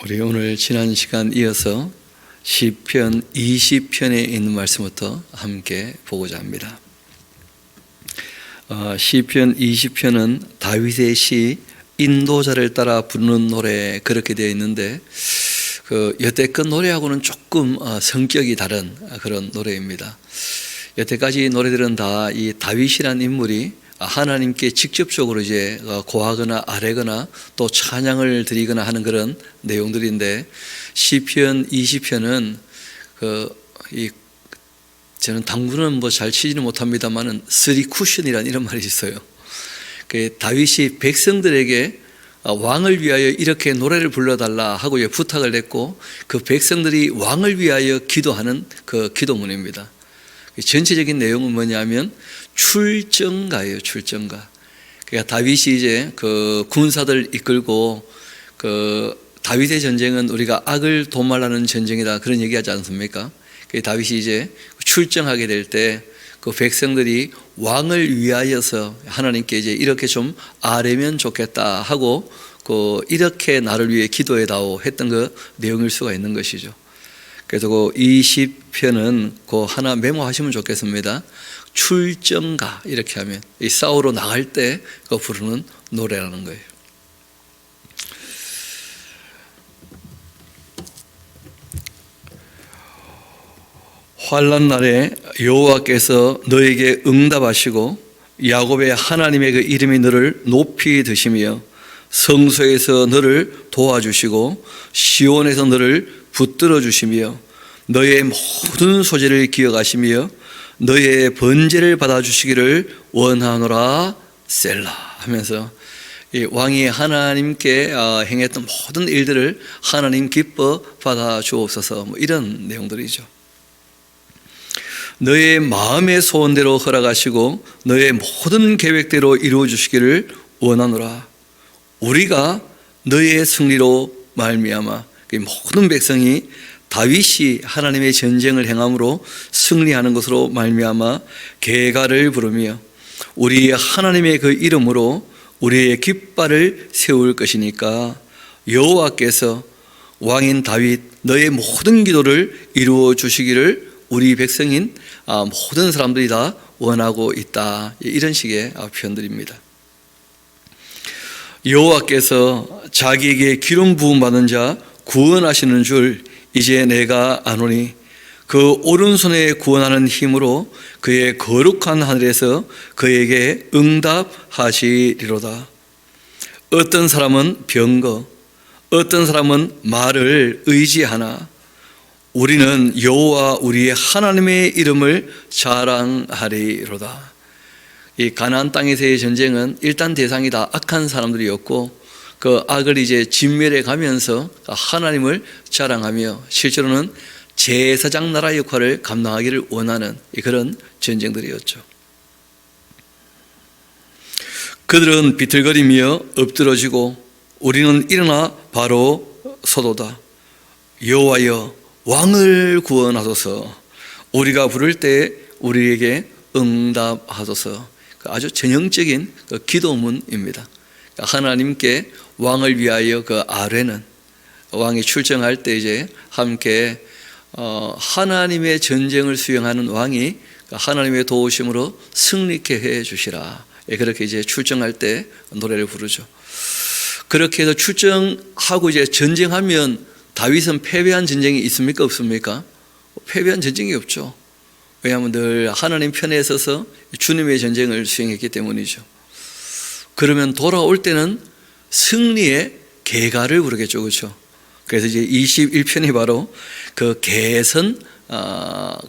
우리 오늘 지난 시간 이어서 시편 20편에 있는 말씀부터 함께 보고자 합니다. 시편 20편은 다윗의 시 인도자를 따라 부르는 노래 그렇게 되어 있는데 여태껏 노래하고는 조금 성격이 다른 그런 노래입니다. 여태까지 노래들은 다 이 다윗이라는 인물이 하나님께 직접적으로 이제 고하거나 아뢰거나 또 찬양을 드리거나 하는 그런 내용들인데 시편 20편은 저는 당구는 뭐 잘 치지는 못합니다만은 쓰리 쿠션이라는 이런 말이 있어요. 다윗이 백성들에게 왕을 위하여 이렇게 노래를 불러달라 하고 부탁을 했고 그 백성들이 왕을 위하여 기도하는 그 기도문입니다. 전체적인 내용은 뭐냐면 출정가예요. 출정가. 그러니까 다윗이 이제 그 군사들 이끌고 다윗의 전쟁은 우리가 악을 도말하는 전쟁이다 그런 얘기하지 않습니까? 다윗이 이제 출정하게 될 때 그 백성들이 왕을 위하여서 하나님께 이제 이렇게 좀 아뢰면 좋겠다 하고 이렇게 나를 위해 기도해다오 했던 그 내용일 수가 있는 것이죠. 그래서 이 시편은 하나 메모하시면 좋겠습니다. 출정가 이렇게 하면 이 싸우러 나갈 때 부르는 노래라는 거예요. 환난 날에 여호와께서 너에게 응답하시고 야곱의 하나님의 그 이름이 너를 높이 드시며 성소에서 너를 도와주시고 시온에서 너를 붙들어 주시며 너의 모든 소재를 기억하시며 너의 번제를 받아주시기를 원하노라 셀라 하면서 이 왕이 하나님께 행했던 모든 일들을 하나님 기뻐 받아주옵소서 이런 내용들이죠. 너의 마음의 소원대로 허락하시고 너의 모든 계획대로 이루어 주시기를 원하노라. 우리가 너의 승리로 말미암아 모든 백성이 다윗이 하나님의 전쟁을 행함으로 승리하는 것으로 말미암아 계가를 부르며 우리 하나님의 그 이름으로 우리의 깃발을 세울 것이니까 여호와께서 왕인 다윗 너의 모든 기도를 이루어 주시기를 우리 백성인 모든 사람들이 다 원하고 있다. 이런 식의 표현들입니다. 여호와께서 자기에게 기름 부음 받은 자 구원하시는 줄 이제 내가 아노니 그 오른손에 구원하는 힘으로 그의 거룩한 하늘에서 그에게 응답하시리로다. 어떤 사람은 병거, 어떤 사람은 말을 의지하나 우리는 여호와 우리의 하나님의 이름을 자랑하리로다. 이 가나안 땅에서의 전쟁은 일단 대상이 다 악한 사람들이었고 그 악을 이제 진멸해 가면서 하나님을 자랑하며 실제로는 제사장 나라 역할을 감당하기를 원하는 그런 전쟁들이었죠. 그들은 비틀거리며 엎드러지고 우리는 일어나 바로 서도다. 여호와여 왕을 구원하소서. 우리가 부를 때 우리에게 응답하소서. 아주 전형적인 기도문입니다. 하나님께 왕을 위하여 아뢰는 왕이 출정할 때 이제 함께 하나님의 전쟁을 수행하는 왕이 하나님의 도우심으로 승리케 해 주시라. 그렇게 이제 출정할 때 노래를 부르죠. 그렇게 해서 출정하고 이제 전쟁하면 다윗은 패배한 전쟁이 있습니까? 없습니까? 패배한 전쟁이 없죠. 왜냐하면 늘 하나님 편에 서서 주님의 전쟁을 수행했기 때문이죠. 그러면 돌아올 때는 승리의 계가를 부르겠죠. 그렇죠? 그래서 이제 21편이 바로 그 개선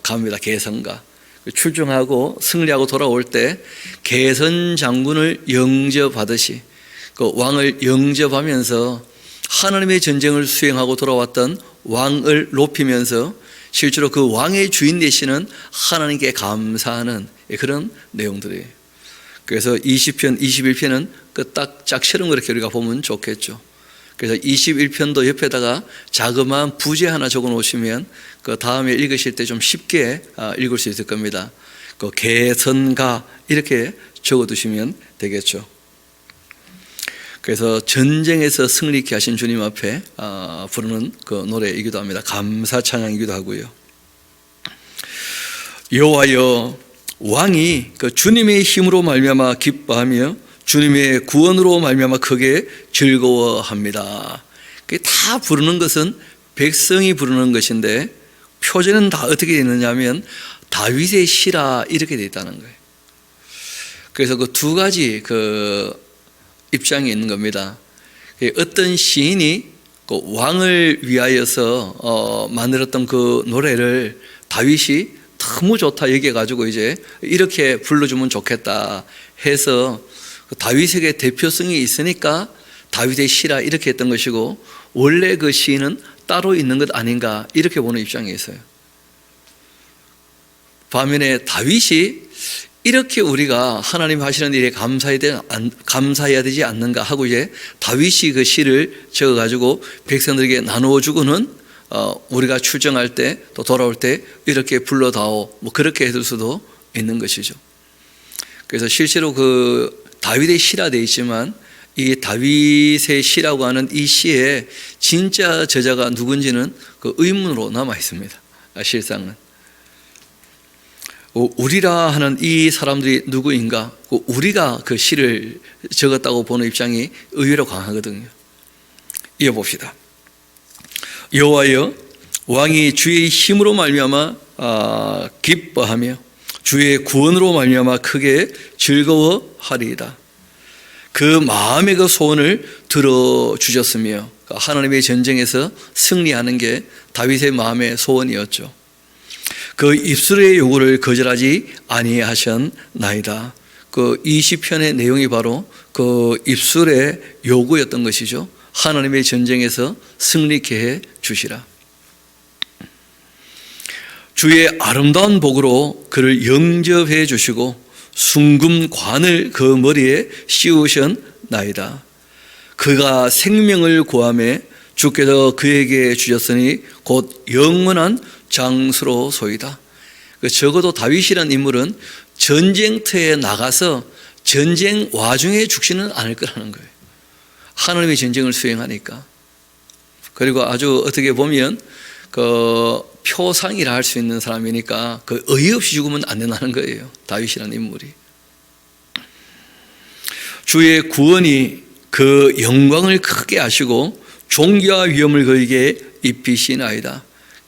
가입니다. 개선가. 출정하고 승리하고 돌아올 때 개선 장군을 영접하듯이 그 왕을 영접하면서 하나님의 전쟁을 수행하고 돌아왔던 왕을 높이면서 실제로 그 왕의 주인 되시는 하나님께 감사하는 그런 내용들이에요. 그래서 20편, 21편은 딱 짝처럼 그렇게 우리가 보면 좋겠죠. 그래서 21편도 옆에다가 자그마한 부제 하나 적어 놓으시면 그 다음에 읽으실 때 좀 쉽게 읽을 수 있을 겁니다. 개선가 이렇게 적어 두시면 되겠죠. 그래서 전쟁에서 승리케 하신 주님 앞에 부르는 그 노래이기도 합니다. 감사 찬양이기도 하고요. 여호와여, 왕이 그 주님의 힘으로 말미암아 기뻐하며 주님의 구원으로 말미암아 크게 즐거워합니다. 그게 다 부르는 것은 백성이 부르는 것인데 표제는 다 어떻게 되어 있느냐면 다윗의 시라 이렇게 되어 있다는 거예요. 그래서 그 두 가지 그 입장이 있는 겁니다. 어떤 시인이 그 왕을 위하여서 만들었던 그 노래를 다윗이 너무 좋다 여겨가지고 이제 이렇게 불러주면 좋겠다 해서 다윗에게 대표성이 있으니까 다윗의 시라 이렇게 했던 것이고, 원래 그 시는 따로 있는 것 아닌가 이렇게 보는 입장이 있어요. 반면에 다윗이 이렇게 우리가 하나님 하시는 일에 감사해야 되지 않는가 하고 이제 다윗이 그 시를 적어가지고 백성들에게 나누어 주고는 우리가 출정할 때 또 돌아올 때 이렇게 불러다오 뭐 그렇게 해둘 수도 있는 것이죠. 그래서 실제로 그 다윗의 시라 되어 있지만 이 다윗의 시라고 하는 이 시의 진짜 저자가 누군지는 그 의문으로 남아 있습니다. 실상은 우리라 하는 이 사람들이 누구인가? 우리가 그 시를 적었다고 보는 입장이 의외로 강하거든요. 이어봅시다. 여호와여, 왕이 주의 힘으로 말미암아 기뻐하며 주의 구원으로 말미암아 크게 즐거워하리이다. 그 마음의 그 소원을 들어주셨으며 하나님의 전쟁에서 승리하는 게 다윗의 마음의 소원이었죠. 그 입술의 요구를 거절하지 아니하셨나이다. 그 20편의 내용이 바로 그 입술의 요구였던 것이죠. 하나님의 전쟁에서 승리케 해 주시라. 주의 아름다운 복으로 그를 영접해 주시고 순금관을 그 머리에 씌우셨나이다. 그가 생명을 구하매 주께서 그에게 주셨으니 곧 영원한 장수로소이다. 적어도 다윗이라는 인물은 전쟁터에 나가서 전쟁 와중에 죽지는 않을 거라는 거예요. 하나님의 전쟁을 수행하니까. 그리고 아주 어떻게 보면 그 표상이라 할 수 있는 사람이니까 그 어이없이 죽으면 안 된다는 거예요. 다윗이라는 인물이. 주의 구원이 그 영광을 크게 하시고 존귀와 위엄을 그에게 입히시나이다.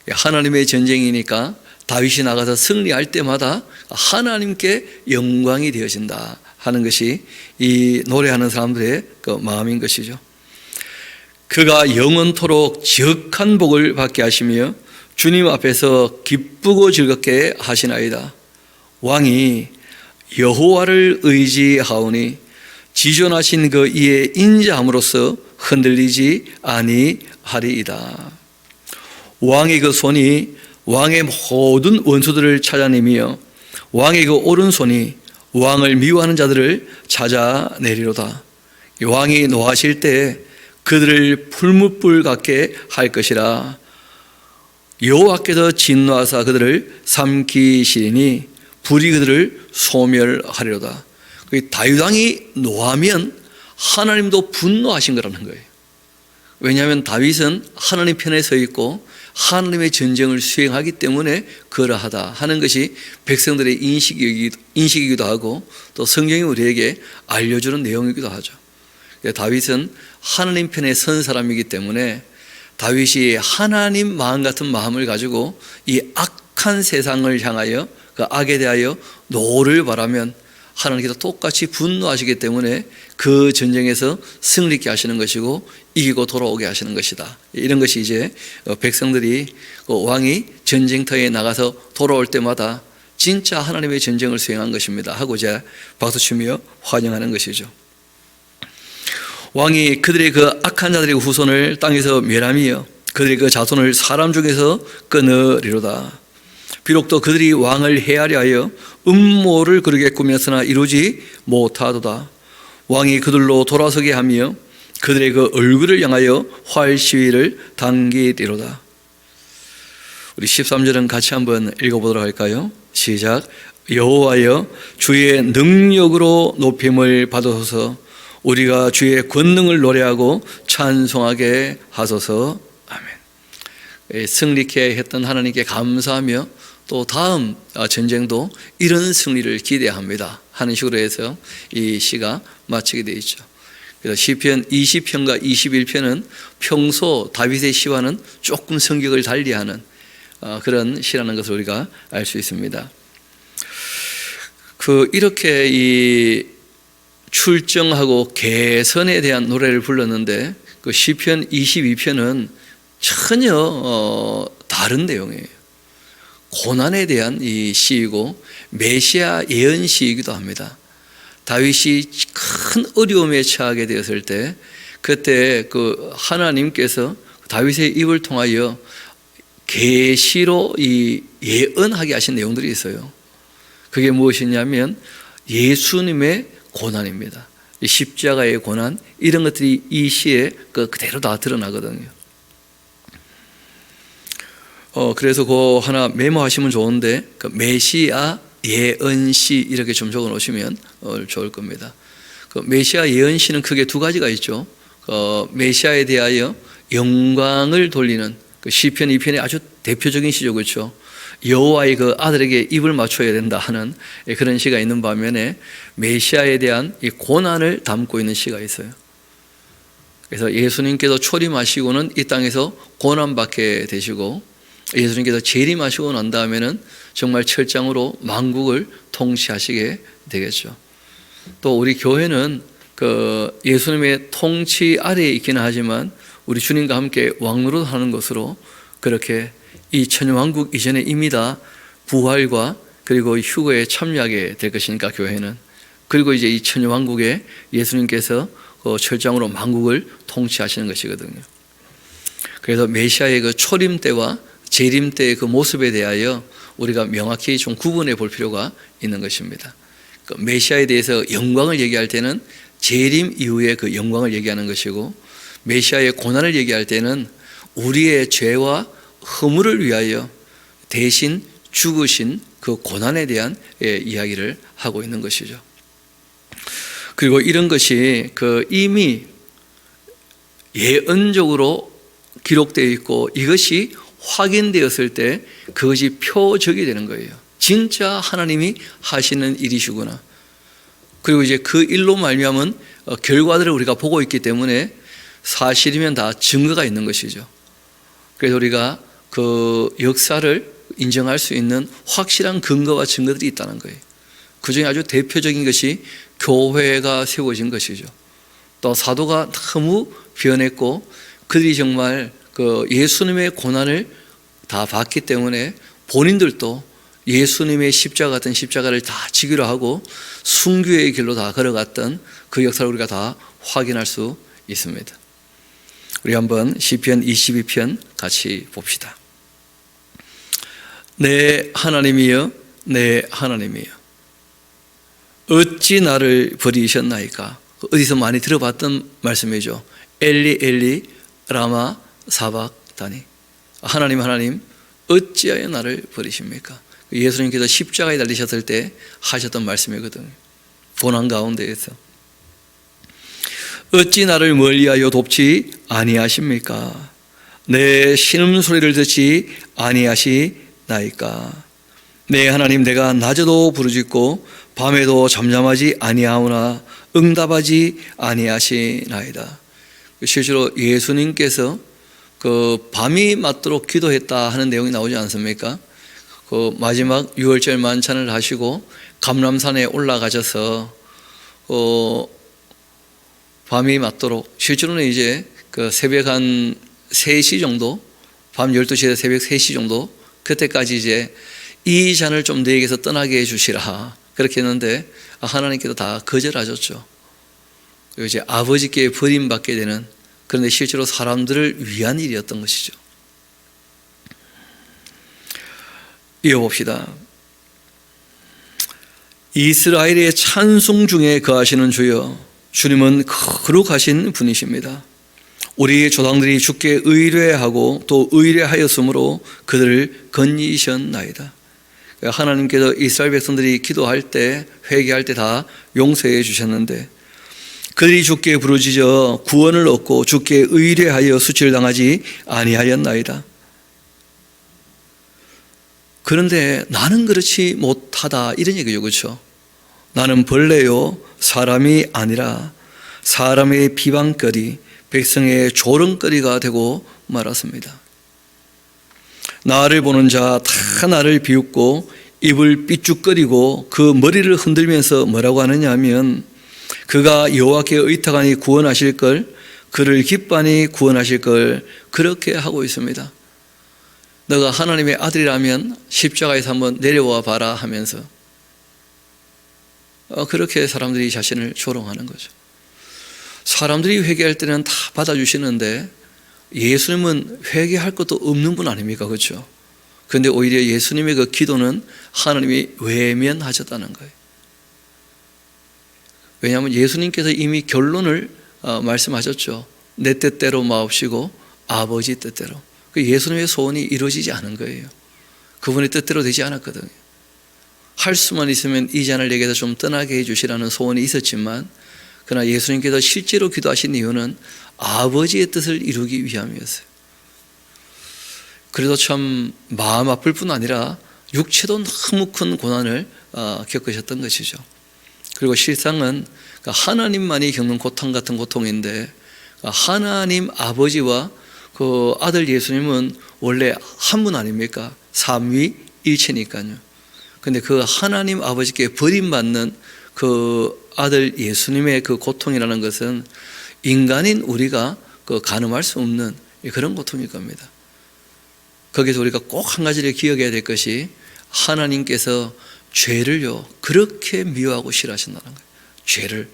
하나님의 전쟁이니까 다윗이 나가서 승리할 때마다 하나님께 영광이 되어진다 하는 것이 이 노래하는 사람들의 그 마음인 것이죠. 그가 영원토록 지극한 복을 받게 하시며 주님 앞에서 기쁘고 즐겁게 하시나이다. 왕이 여호와를 의지하오니 지존하신 그 이의 인자함으로써 흔들리지 아니하리이다. 왕의 그 손이 왕의 모든 원수들을 찾아내며 왕의 그 오른손이 왕을 미워하는 자들을 찾아내리로다. 왕이 노하실 때 그들을 풀무불 같게 할 것이라. 여호와께서 진노하사 그들을 삼키시리니 불이 그들을 소멸하리로다. 다윗 왕이 노하면 하나님도 분노하신 거라는 거예요. 왜냐하면 다윗은 하나님 편에 서 있고 하나님의 전쟁을 수행하기 때문에 그러하다 하는 것이 백성들의 인식이기도 하고 또 성경이 우리에게 알려주는 내용이기도 하죠. 다윗은 하나님 편에 선 사람이기 때문에 다윗이 하나님 마음 같은 마음을 가지고 이 악한 세상을 향하여 그 악에 대하여 노를 바라면 하나님께서 똑같이 분노하시기 때문에 그 전쟁에서 승리케 하시는 것이고 이기고 돌아오게 하시는 것이다. 이런 것이 이제 백성들이 왕이 전쟁터에 나가서 돌아올 때마다 진짜 하나님의 전쟁을 수행한 것입니다 하고 이제 박수치며 환영하는 것이죠. 왕이 그들의 그 악한 자들의 후손을 땅에서 멸하며 그들의 그 자손을 사람 중에서 끊으리로다. 비록 또 그들이 왕을 해하려 하여 음모를 그르게 꾸몄으나 이루지 못하도다. 왕이 그들로 돌아서게 하며 그들의 그 얼굴을 향하여 활 시위를 당기리로다. 우리 13절은 같이 한번 읽어보도록 할까요? 시작. 여호와여, 주의 능력으로 높임을 받으소서. 우리가 주의 권능을 노래하고 찬송하게 하소서. 승리케 했던 하나님께 감사하며 또 다음 전쟁도 이런 승리를 기대합니다 하는 식으로 해서 이 시가 마치게 되어 있죠. 그래서 시편 20편과 21편은 평소 다윗의 시와는 조금 성격을 달리하는 그런 시라는 것을 우리가 알 수 있습니다. 이렇게 이 출정하고 개선에 대한 노래를 불렀는데 그 시편 22편은 전혀 다른 내용이에요. 고난에 대한 이 시이고 메시아 예언 시이기도 합니다. 다윗이 큰 어려움에 처하게 되었을 때 그때 그 하나님께서 다윗의 입을 통하여 계시로 이 예언하게 하신 내용들이 있어요. 그게 무엇이냐면 예수님의 고난입니다. 이 십자가의 고난, 이런 것들이 이 시에 그대로 다 드러나거든요. 그래서 그거 하나 메모하시면 좋은데 그 메시아 예언시 이렇게 좀 적어 놓으시면 좋을 겁니다. 그 메시아 예언시는 크게 두 가지가 있죠. 메시아에 대하여 영광을 돌리는 그 시편 2편의 아주 대표적인 시죠, 그렇죠? 여호와의 그 아들에게 입을 맞춰야 된다 하는 그런 시가 있는 반면에 메시아에 대한 이 고난을 담고 있는 시가 있어요. 그래서 예수님께서 초림하시고는 이 땅에서 고난받게 되시고 예수님께서 재림하시고 난 다음에는 정말 철장으로 만국을 통치하시게 되겠죠. 또 우리 교회는 그 예수님의 통치 아래에 있기는 하지만 우리 주님과 함께 왕노릇하는 것으로 그렇게 이 천년왕국 이전에 이미 다 부활과 그리고 휴거에 참여하게 될 것이니까 교회는. 그리고 이제 이 천년왕국에 예수님께서 철장으로 만국을 통치하시는 것이거든요. 그래서 메시아의 그 초림 때와 재림 때의 그 모습에 대하여 우리가 명확히 좀 구분해 볼 필요가 있는 것입니다. 그 메시아에 대해서 영광을 얘기할 때는 재림 이후의 그 영광을 얘기하는 것이고, 메시아의 고난을 얘기할 때는 우리의 죄와 허물을 위하여 대신 죽으신 그 고난에 대한 이야기를 하고 있는 것이죠. 그리고 이런 것이 그 이미 예언적으로 기록되어 있고 이것이 확인되었을 때 그것이 표적이 되는 거예요. 진짜 하나님이 하시는 일이시구나. 그리고 이제 그 일로 말미암은 결과들을 우리가 보고 있기 때문에 사실이면 다 증거가 있는 것이죠. 그래서 우리가 그 역사를 인정할 수 있는 확실한 근거와 증거들이 있다는 거예요. 그 중에 아주 대표적인 것이 교회가 세워진 것이죠. 또 사도가 너무 변했고 그들이 정말 그 예수님의 고난을 다 봤기 때문에 본인들도 예수님의 십자가 같은 십자가를 다 지기로 하고 순교의 길로 다 걸어갔던 그 역사를 우리가 다 확인할 수 있습니다. 우리 한번 시편 22편 같이 봅시다. 내 하나님이여, 내 하나님이여, 어찌 나를 버리셨나이까. 어디서 많이 들어봤던 말씀이죠. 엘리 엘리 라마 사박다니. 하나님 하나님 어찌하여 나를 버리십니까? 예수님께서 십자가에 달리셨을 때 하셨던 말씀이거든요. 고난 가운데에서 어찌 나를 멀리하여 돕지 아니하십니까? 내 신음소리를 듣지 아니하시나이까? 내 하나님, 내가 낮에도 부르짖고 밤에도 잠잠하지 아니하오나 응답하지 아니하시나이다. 실제로 예수님께서 그 밤이 맞도록 기도했다 하는 내용이 나오지 않습니까? 그 마지막 유월절 만찬을 하시고 감람산에 올라가셔서 밤이 맞도록, 실제로는 이제 그 새벽 한 3시 정도, 밤 12시에서 새벽 3시 정도, 그때까지 이제 이 잔을 좀 너에게서 떠나게 해주시라 그렇게 했는데 하나님께서 다 거절하셨죠. 그리고 이제 아버지께 버림받게 되는, 그런데 실제로 사람들을 위한 일이었던 것이죠. 이어봅시다. 이스라엘의 찬송 중에 거하시는 주여, 주님은 거룩하신 분이십니다. 우리 조상들이 주께 의뢰하고 또 의뢰하였으므로 그들을 건지셨나이다. 하나님께서 이스라엘 백성들이 기도할 때, 회개할 때 다 용서해 주셨는데 그들이 주께 부르짖어 구원을 얻고 주께 의뢰하여 수치를 당하지 아니하였나이다. 그런데 나는 그렇지 못하다 이런 얘기죠. 그렇죠? 나는 벌레요 사람이 아니라 사람의 비방거리 백성의 조롱거리가 되고 말았습니다. 나를 보는 자 다 나를 비웃고 입을 삐죽거리고 그 머리를 흔들면서 뭐라고 하느냐 하면 그가 여호와께 의탁하니 구원하실 걸 그를 기뻐하니 구원하실 걸 그렇게 하고 있습니다. 너가 하나님의 아들이라면 십자가에서 한번 내려와 봐라 하면서 그렇게 사람들이 자신을 조롱하는 거죠. 사람들이 회개할 때는 다 받아주시는데 예수님은 회개할 것도 없는 분 아닙니까? 그렇죠? 그런데 오히려 예수님의 그 기도는 하나님이 외면하셨다는 거예요. 왜냐하면 예수님께서 이미 결론을 말씀하셨죠. 내 뜻대로 마옵시고 아버지 뜻대로. 예수님의 소원이 이루어지지 않은 거예요. 그분의 뜻대로 되지 않았거든요. 할 수만 있으면 이 잔을 내게서 좀 떠나게 해주시라는 소원이 있었지만 그러나 예수님께서 실제로 기도하신 이유는 아버지의 뜻을 이루기 위함이었어요. 그래도 참 마음 아플 뿐 아니라 육체도 너무 큰 고난을 겪으셨던 것이죠. 그리고 실상은 하나님만이 겪는 고통 같은 고통인데 하나님 아버지와 그 아들 예수님은 원래 한 분 아닙니까? 삼위일체니까요. 그런데 그 하나님 아버지께 버림받는 그 아들 예수님의 그 고통이라는 것은 인간인 우리가 가늠할 수 없는 그런 고통일 겁니다. 거기서 우리가 꼭 한 가지를 기억해야 될 것이 하나님께서 죄를요 그렇게 미워하고 싫어하신다는 거예요. 죄를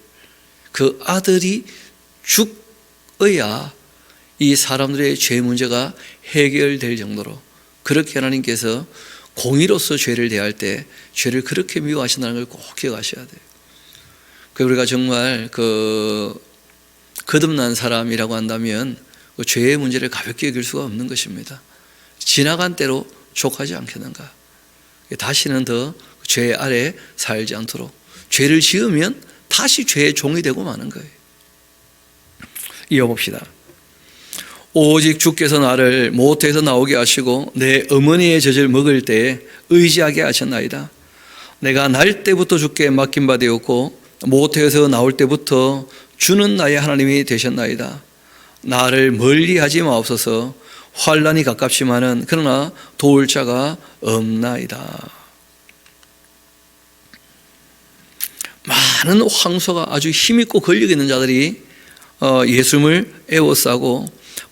그 아들이 죽어야 이 사람들의 죄 문제가 해결될 정도로 그렇게 하나님께서 공의로서 죄를 대할 때 죄를 그렇게 미워하신다는 걸 꼭 기억하셔야 돼요. 우리가 정말 거듭난 사람이라고 한다면 그 죄의 문제를 가볍게 여길 수가 없는 것입니다. 지나간 때로 족하지 않겠는가. 다시는 더 죄 아래 살지 않도록 죄를 지으면 다시 죄의 종이 되고 마는 거예요. 이어봅시다. 오직 주께서 나를 모태에서 나오게 하시고 내 어머니의 젖을 먹을 때에 의지하게 하셨나이다. 내가 날 때부터 주께 맡긴 바 되었고 모태에서 나올 때부터 주는 나의 하나님이 되셨나이다. 나를 멀리하지 마옵소서. 환난이 가깝지만은 그러나 도울 자가 없나이다. 많은 황소가 아주 힘있고 권력 있는 자들이 예수님을 에워싸고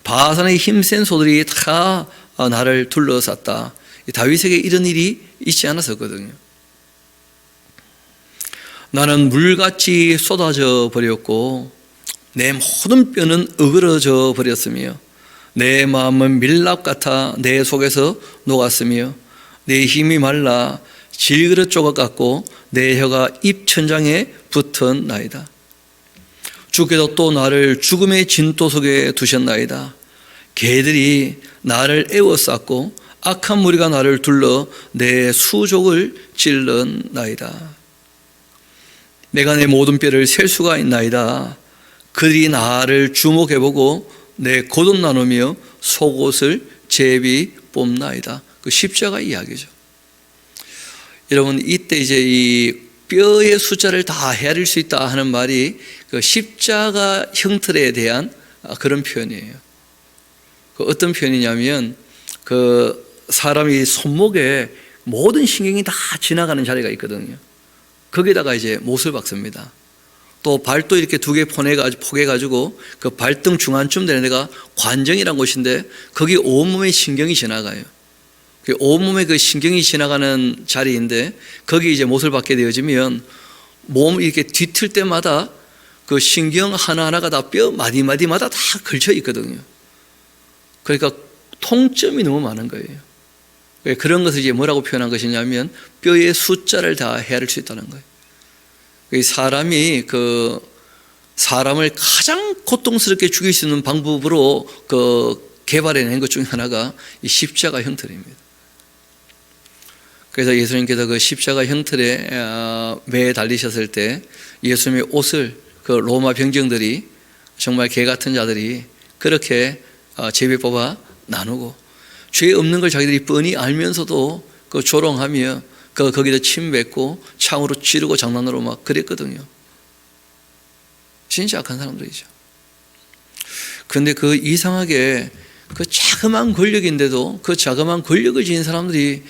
바산의 힘센 소들이 다 나를 둘러쌌다. 다윗에게 이런 일이 있지 않았었거든요. 나는 물같이 쏟아져 버렸고 내 모든 뼈는 어그러져 버렸으며 내 마음은 밀랍 같아 내 속에서 녹았으며 내 힘이 말라 질그릇 조각 같고 내 혀가 입천장에 붙은 나이다. 주께서 또 나를 죽음의 진토 속에 두셨나이다. 개들이 나를 에워쌌고 악한 무리가 나를 둘러 내 수족을 찔른 나이다. 내가 내 모든 뼈를 셀 수가 있나이다. 그들이 나를 주목해보고 내 겉옷 나누며 속옷을 제비 뽑나이다. 그 십자가 이야기죠. 여러분 이때 이제 이 뼈의 숫자를 다 헤아릴 수 있다 하는 말이 그 십자가 형틀에 대한 그런 표현이에요. 그 어떤 표현이냐면 그 사람이 손목에 모든 신경이 다 지나가는 자리가 있거든요. 거기다가 이제 못을 박습니다. 또 발도 이렇게 두 개 포개가지고 그 발등 중안쯤 되는 데가 관정이라는 곳인데 거기 온몸에 신경이 지나가요. 온몸에 그 신경이 지나가는 자리인데 거기 이제 못을 박게 되어지면 몸 이렇게 뒤틀 때마다 그 신경 하나하나가 다 뼈 마디마디마다 다 걸쳐 있거든요. 그러니까 통점이 너무 많은 거예요. 그런 것을 이제 뭐라고 표현한 것이냐면 뼈의 숫자를 다 헤아릴 수 있다는 거예요. 사람이 그 사람을 가장 고통스럽게 죽일 수 있는 방법으로 그 개발해낸 것 중에 하나가 이 십자가 형틀입니다. 그래서 예수님께서 그 십자가 형틀에 매에 달리셨을 때 예수님의 옷을 그 로마 병정들이 정말 개 같은 자들이 그렇게 제비 뽑아 나누고 죄 없는 걸 자기들이 뻔히 알면서도 그 조롱하며 거기다 침 뱉고 창으로 찌르고 장난으로 막 그랬거든요. 진짜 악한 사람들이죠. 그런데 그 이상하게 그 자그마한 권력인데도 그 자그마한 권력을 지닌 사람들이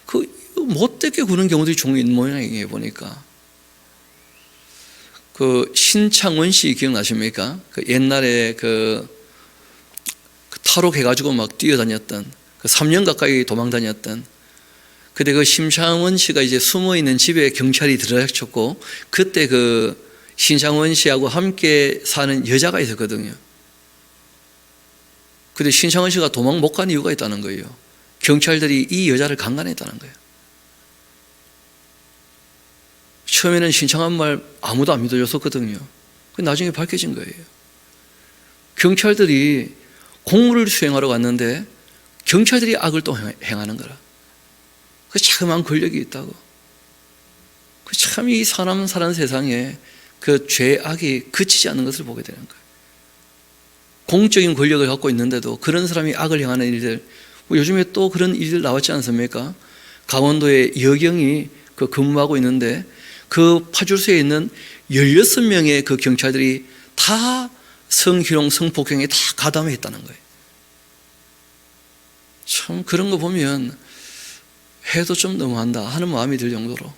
그 못되게 구는 경우들이 종종 있는 모양이에요. 보니까 그 신창원 씨 기억나십니까? 그 옛날에 그 탈옥해가지고 막 뛰어다녔던 그 3년 가까이 도망다녔던. 그때 그 신창원 씨가 이제 숨어 있는 집에 경찰이 들어닥쳤고 그때 그 신창원 씨하고 함께 사는 여자가 있었거든요. 근데 신창원 씨가 도망 못 간 이유가 있다는 거예요. 경찰들이 이 여자를 강간했다는 거예요. 처음에는 신창원 말 아무도 안 믿어줬었거든요. 나중에 밝혀진 거예요. 경찰들이 공무를 수행하러 갔는데 경찰들이 악을 또 행하는 거라. 그 자그마한 권력이 있다고. 참 이 사람 사는 세상에 그 죄악이 그치지 않는 것을 보게 되는 거예요. 공적인 권력을 갖고 있는데도 그런 사람이 악을 행하는 일들, 요즘에 또 그런 일들 나왔지 않습니까? 강원도에 여경이 그 근무하고 있는데 그 파출소에 있는 16명의 그 경찰들이 다 성희롱, 성폭행에 다 가담했다는 거예요. 참 그런 거 보면 해도 좀 너무한다 하는 마음이 들 정도로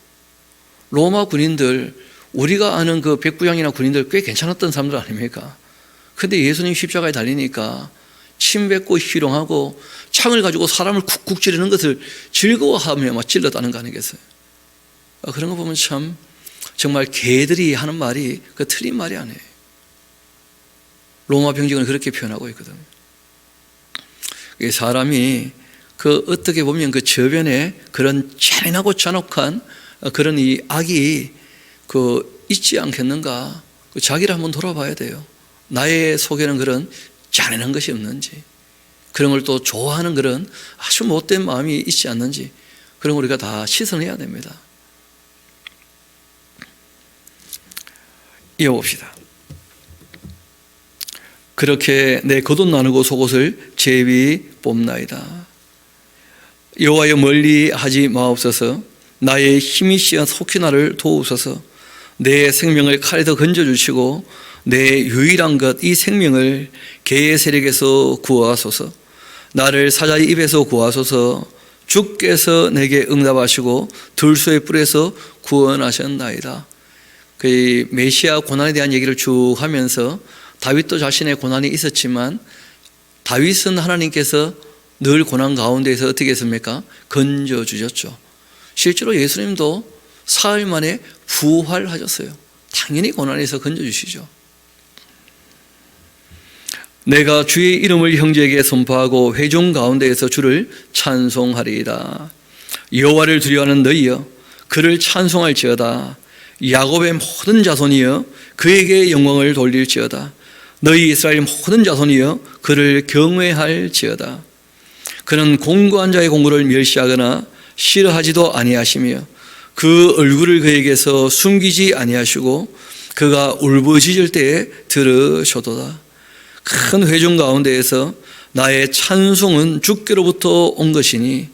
로마 군인들, 우리가 아는 그 백부장이나 군인들 꽤 괜찮았던 사람들 아닙니까? 근데 예수님 십자가에 달리니까 침 뱉고 희롱하고 창을 가지고 사람을 쿡쿡 찌르는 것을 즐거워하며 막 찔렀다는 거 아니겠어요? 그런 거 보면 참 정말 개들이 하는 말이 그 틀린 말이 아니에요. 로마 병정은 그렇게 표현하고 있거든요. 사람이 그 어떻게 보면 그 저변에 그런 잔인하고 잔혹한 그런 이 악이 그 있지 않겠는가? 자기를 한번 돌아봐야 돼요. 나의 속에는 그런 잔인한 것이 없는지, 그런 걸 또 좋아하는 그런 아주 못된 마음이 있지 않는지, 그런 걸 우리가 다 시선해야 됩니다. 이어봅시다. 그렇게 내 겉옷 나누고 속옷을 제비 뽑나이다. 여호와여 멀리 하지 마옵소서. 나의 힘이시여 속히 나를 도우소서. 내 생명을 칼에서 건져주시고 내 유일한 것 이 생명을 개의 세력에서 구하소서. 나를 사자의 입에서 구하소서. 주께서 내게 응답하시고 들소의 뿔에서 구원하셨나이다. 그 메시아 고난에 대한 얘기를 쭉 하면서 다윗도 자신의 고난이 있었지만 다윗은 하나님께서 늘 고난 가운데에서 어떻게 했습니까? 건져주셨죠. 실제로 예수님도 사흘 만에 부활하셨어요. 당연히 고난에서 건져주시죠. 내가 주의 이름을 형제에게 선포하고 회중 가운데에서 주를 찬송하리이다. 여호와를 두려워하는 너희여 그를 찬송할지어다. 야곱의 모든 자손이여 그에게 영광을 돌릴지어다. 너희 이스라엘 모든 자손이여 그를 경외할지어다. 그는 공고한 자의 공고를 멸시하거나 싫어하지도 아니하시며 그 얼굴을 그에게서 숨기지 아니하시고 그가 울부짖을 때에 들으셔도다. 큰 회중 가운데에서 나의 찬송은 주께로부터 온 것이니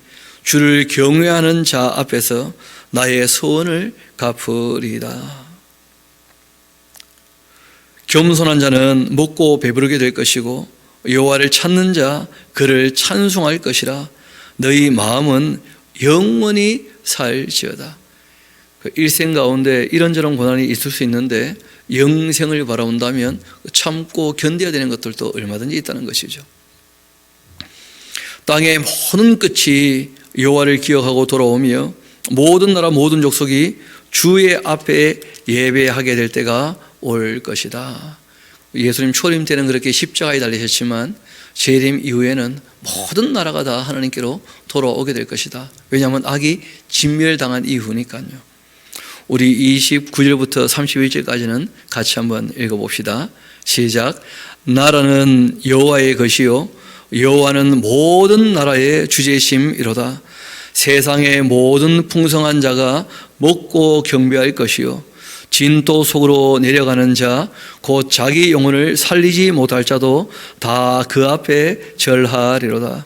주를 경외하는 자 앞에서 나의 소원을 갚으리이다. 겸손한 자는 먹고 배부르게 될 것이고 여호와를 찾는 자 그를 찬송할 것이라. 너희 마음은 영원히 살지어다. 일생 가운데 이런저런 고난이 있을 수 있는데 영생을 바라본다면 참고 견뎌야 되는 것들도 얼마든지 있다는 것이죠. 땅의 모든 끝이 여호와를 기억하고 돌아오며 모든 나라 모든 족속이 주의 앞에 예배하게 될 때가 올 것이다. 예수님 초림 때는 그렇게 십자가에 달리셨지만 재림 이후에는 모든 나라가 다 하나님께로 돌아오게 될 것이다. 왜냐하면 악이 진멸당한 이후니까요. 우리 29절부터 31절까지는 같이 한번 읽어봅시다. 시작. 나라는 여호와의 것이요 여호와는 모든 나라의 주제심이로다. 세상의 모든 풍성한 자가 먹고 경배할 것이요 진토 속으로 내려가는 자 곧 자기 영혼을 살리지 못할 자도 다 그 앞에 절하리로다.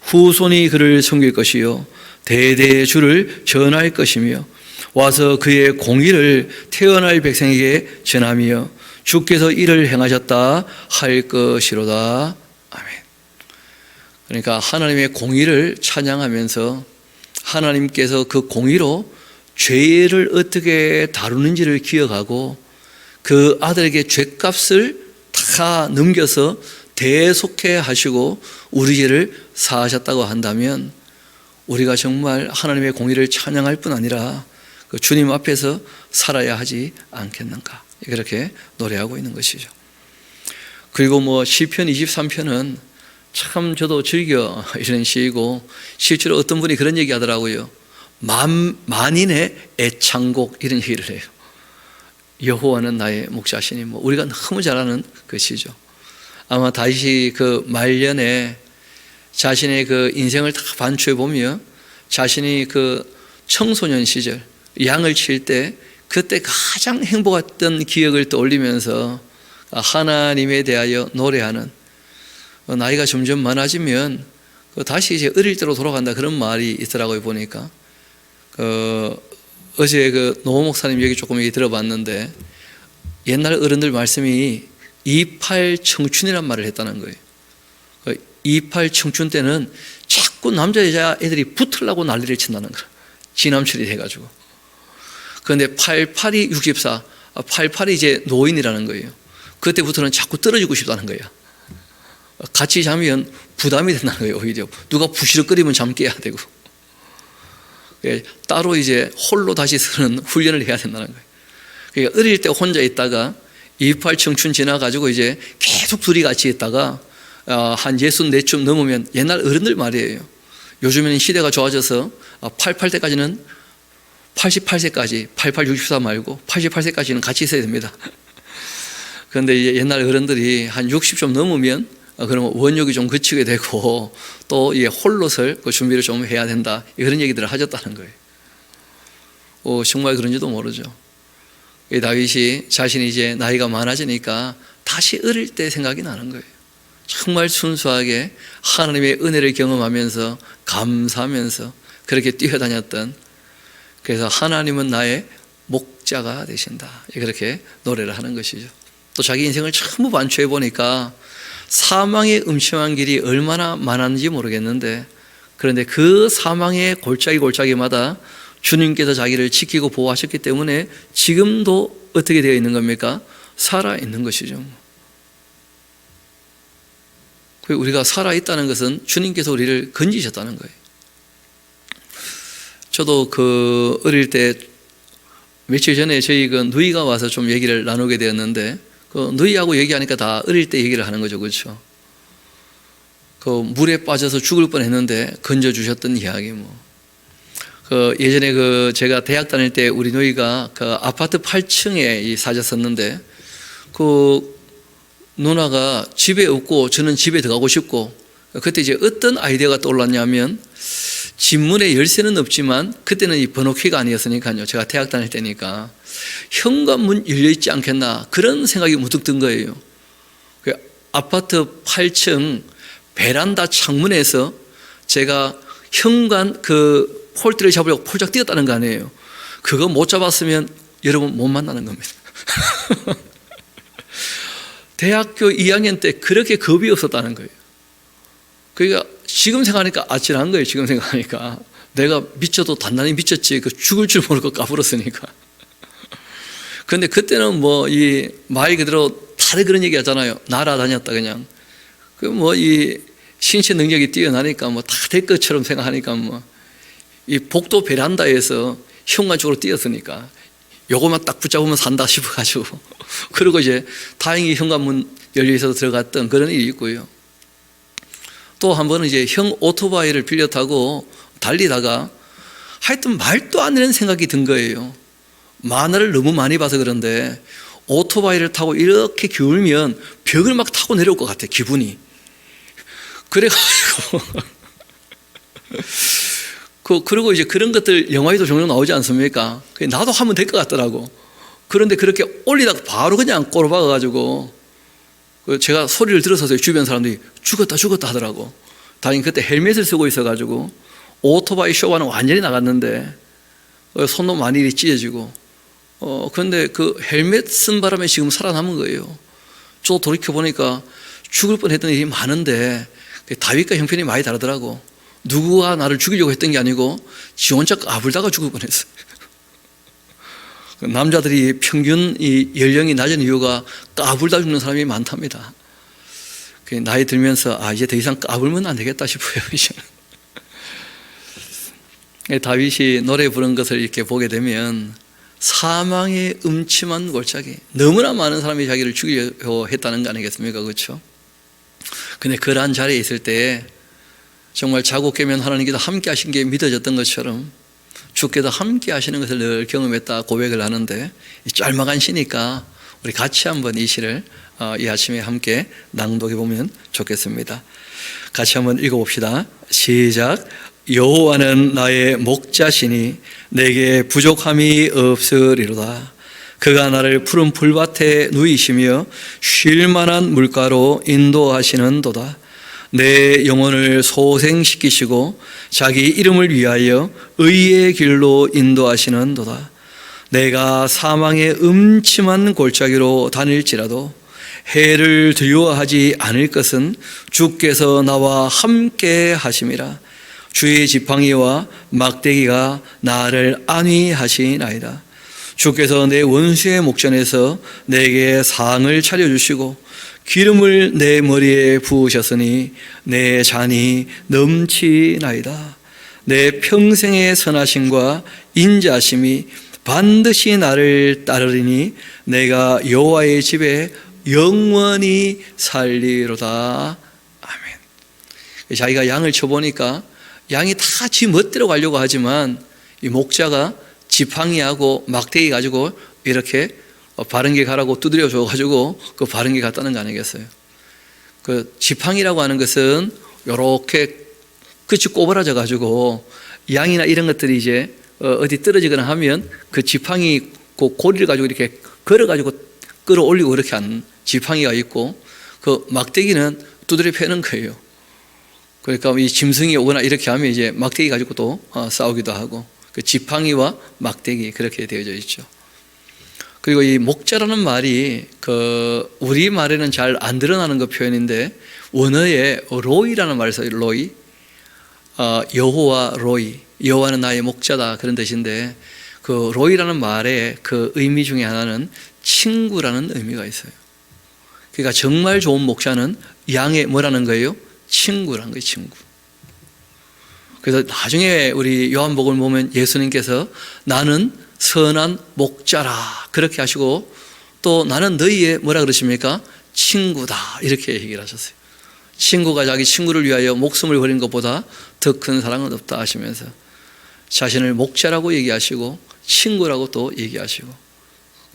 후손이 그를 섬길 것이요 대대의 주를 전할 것이며 와서 그의 공의를 태어날 백성에게 전하며 주께서 이를 행하셨다 할 것이로다. 아멘. 그러니까 하나님의 공의를 찬양하면서 하나님께서 그 공의로 죄를 어떻게 다루는지를 기억하고 그 아들에게 죄값을 다 넘겨서 대속해 하시고 우리 죄를 사하셨다고 한다면 우리가 정말 하나님의 공의를 찬양할 뿐 아니라 그 주님 앞에서 살아야 하지 않겠는가, 그렇게 노래하고 있는 것이죠. 그리고 뭐 시편 23편은 참 저도 즐겨 이런 시이고, 실제로 어떤 분이 그런 얘기 하더라고요. 만인의 애창곡, 이런 얘기를 해요. 여호와는 나의 목자시니, 뭐 우리가 너무 잘 아는 것이죠. 아마 다시 그 말년에 자신의 그 인생을 다 반추해 보며 자신이 그 청소년 시절 양을 칠 때 그때 가장 행복했던 기억을 떠올리면서 하나님에 대하여 노래하는, 나이가 점점 많아지면 다시 이제 어릴 때로 돌아간다, 그런 말이 있더라고요. 보니까 어제 그 노 목사님 얘기 조금 들어봤는데 옛날 어른들 말씀이 28 청춘이란 말을 했다는 거예요. 28 청춘 때는 자꾸 남자 여자 애들이 붙으려고 난리를 친다는 거예요. 지남철이 돼가지고. 그런데 88이 64, 88이 이제 노인이라는 거예요. 그때부터는 자꾸 떨어지고 싶다는 거예요. 같이 자면 부담이 된다는 거예요. 오히려 누가 부시럭거리면 잠 깨야 되고, 따로 이제 홀로 다시 서는 훈련을 해야 된다는 거예요. 그러니까 어릴 때 혼자 있다가 28 청춘 지나가지고 이제 계속 둘이 같이 있다가 한 64쯤 넘으면, 옛날 어른들 말이에요. 요즘에는 시대가 좋아져서 88세까지는 88세까지 88, 64 말고 88세까지는 같이 있어야 됩니다. 그런데 이제 옛날 어른들이 한 60 좀 넘으면 그러면 원욕이 좀 그치게 되고 또 홀로 설 그 준비를 좀 해야 된다, 그런 얘기들을 하셨다는 거예요. 정말 그런지도 모르죠. 다윗이 자신이 이제 나이가 많아지니까 다시 어릴 때 생각이 나는 거예요. 정말 순수하게 하나님의 은혜를 경험하면서 감사하면서 그렇게 뛰어다녔던, 그래서 하나님은 나의 목자가 되신다, 그렇게 노래를 하는 것이죠. 또 자기 인생을 전부 반추해 보니까 사망의 음침한 길이 얼마나 많았는지 모르겠는데, 그런데 그 사망의 골짜기마다 주님께서 자기를 지키고 보호하셨기 때문에 지금도 어떻게 되어 있는 겁니까? 살아있는 것이죠. 우리가 살아있다는 것은 주님께서 우리를 건지셨다는 거예요. 저도 그 어릴 때 며칠 전에 저희 그 누이가 와서 좀 얘기를 나누게 되었는데, 그 누이하고 얘기하니까 다 어릴 때 얘기를 하는 거죠. 그렇죠? 그 물에 빠져서 죽을 뻔 했는데 건져주셨던 이야기, 그 예전에 그 제가 대학 다닐 때 우리 누이가 그 아파트 8층에 사셨었는데, 그 누나가 집에 없고 저는 집에 들어가고 싶고, 그때 이제 어떤 아이디어가 떠올랐냐면, 집 문에 열쇠는 없지만 그때는 이 번호키가 아니었으니까요. 제가 대학 다닐 때니까 현관문 열려있지 않겠나, 그런 생각이 문득 든 거예요. 그 아파트 8층 베란다 창문에서 제가 현관 그 폴대를 잡으려고 폴짝 뛰었다는 거 아니에요. 그거 못 잡았으면 여러분 못 만나는 겁니다. 대학교 2학년 때 그렇게 겁이 없었다는 거예요. 그러니까 지금 생각하니까 아찔한 거예요. 지금 생각하니까 내가 미쳐도 단단히 미쳤지, 그 죽을 줄 모르고 까불었으니까. 그런데 그때는 뭐 이 말 그대로 다들 그런 얘기 하잖아요. 날아다녔다 그냥. 그 뭐 이 신체 능력이 뛰어나니까 뭐 다 될 것처럼 생각하니까 뭐 이 복도 베란다에서 현관 쪽으로 뛰었으니까 요거만 딱 붙잡으면 산다 싶어가지고 그리고 이제 다행히 현관문 열려 있어서 들어갔던 그런 일이 있고요. 또 한 번은 이제 형 오토바이를 빌려 타고 달리다가 하여튼 말도 안 되는 생각이 든 거예요. 만화를 너무 많이 봐서 그런데 오토바이를 타고 이렇게 기울면 벽을 막 타고 내려올 것 같아, 기분이. 그래가지고 그리고 이제 그런 것들 영화에도 종종 나오지 않습니까? 나도 하면 될 것 같더라고. 그런데 그렇게 올리다가 바로 그냥 꼬로 박아가지고 제가 소리를 들어서 주변 사람들이 죽었다 하더라고. 다행히 그때 헬멧을 쓰고 있어가지고 오토바이 쇼가는 완전히 나갔는데 손도 많이 찢어지고 그런데 그 헬멧 쓴 바람에 지금 살아남은 거예요. 또 돌이켜보니까 죽을 뻔했던 일이 많은데 다윗과 형편이 많이 다르더라고. 누구가 나를 죽이려고 했던 게 아니고 지 혼자 까불다가 죽을 뻔했어요. 남자들이 평균 이 연령이 낮은 이유가 까불다 죽는 사람이 많답니다. 나이 들면서 이제 더 이상 까불면 안 되겠다 싶어요. 다윗이 노래 부른 것을 이렇게 보게 되면 사망의 음침한 골짜기, 너무나 많은 사람이 자기를 죽이려고 했다는 거 아니겠습니까? 그렇죠? 근데 그러한 자리에 있을 때 정말 자고 깨면 하나님께서 함께 하신 게 믿어졌던 것처럼 주께서 함께 하시는 것을 늘 경험했다 고백을 하는데, 이 짤막한 시니까 우리 같이 한번 이 시를 이 아침에 함께 낭독해 보면 좋겠습니다. 같이 한번 읽어봅시다. 시작. 여호와는 나의 목자시니 내게 부족함이 없으리로다. 그가 나를 푸른 풀밭에 누이시며 쉴 만한 물가로 인도하시는도다. 내 영혼을 소생시키시고 자기 이름을 위하여 의의 길로 인도하시는도다. 내가 사망의 음침한 골짜기로 다닐지라도 해를 두려워하지 않을 것은 주께서 나와 함께 하심이라. 주의 지팡이와 막대기가 나를 안위하시나이다. 주께서 내 원수의 목전에서 내게 상을 차려주시고 기름을 내 머리에 부으셨으니 내 잔이 넘치나이다. 내 평생의 선하심과 인자심이 반드시 나를 따르리니 내가 여호와의 집에 영원히 살리로다. 아멘. 자기가 양을 쳐보니까 양이 다 지 멋대로 가려고 하지만 이 목자가 지팡이하고 막대기 가지고 이렇게 바른 길 가라고 두드려 줘가지고 그 바른 길 갔다는 거 아니겠어요? 그 지팡이라고 하는 것은 이렇게 끝이 꼬부라져 가지고 양이나 이런 것들이 이제 어디 떨어지거나 하면 그 지팡이 그 고리를 가지고 이렇게 걸어 가지고 끌어올리고 그렇게 하는 지팡이가 있고, 그 막대기는 두드려 패는 거예요. 그러니까 이 짐승이 오거나 이렇게 하면 이제 막대기 가지고 또 싸우기도 하고, 그 지팡이와 막대기 그렇게 되어져 있죠. 그리고 이 목자라는 말이 그 우리 말에는 잘 안 드러나는 그 표현인데 원어에 로이라는 말을 써요. 로이. 여호와 로이. 여호와는 나의 목자다 그런 뜻인데, 그 로이라는 말의 그 의미 중에 하나는 친구라는 의미가 있어요. 그러니까 정말 좋은 목자는 양의 뭐라는 거예요? 친구라는 거예요. 친구. 그래서 나중에 우리 요한복음을 보면 예수님께서 나는 선한 목자라 그렇게 하시고, 또 나는 너희의 뭐라 그러십니까? 친구다 이렇게 얘기를 하셨어요. 친구가 자기 친구를 위하여 목숨을 버린 것보다 더 큰 사랑은 없다 하시면서 자신을 목자라고 얘기하시고 친구라고 또 얘기하시고,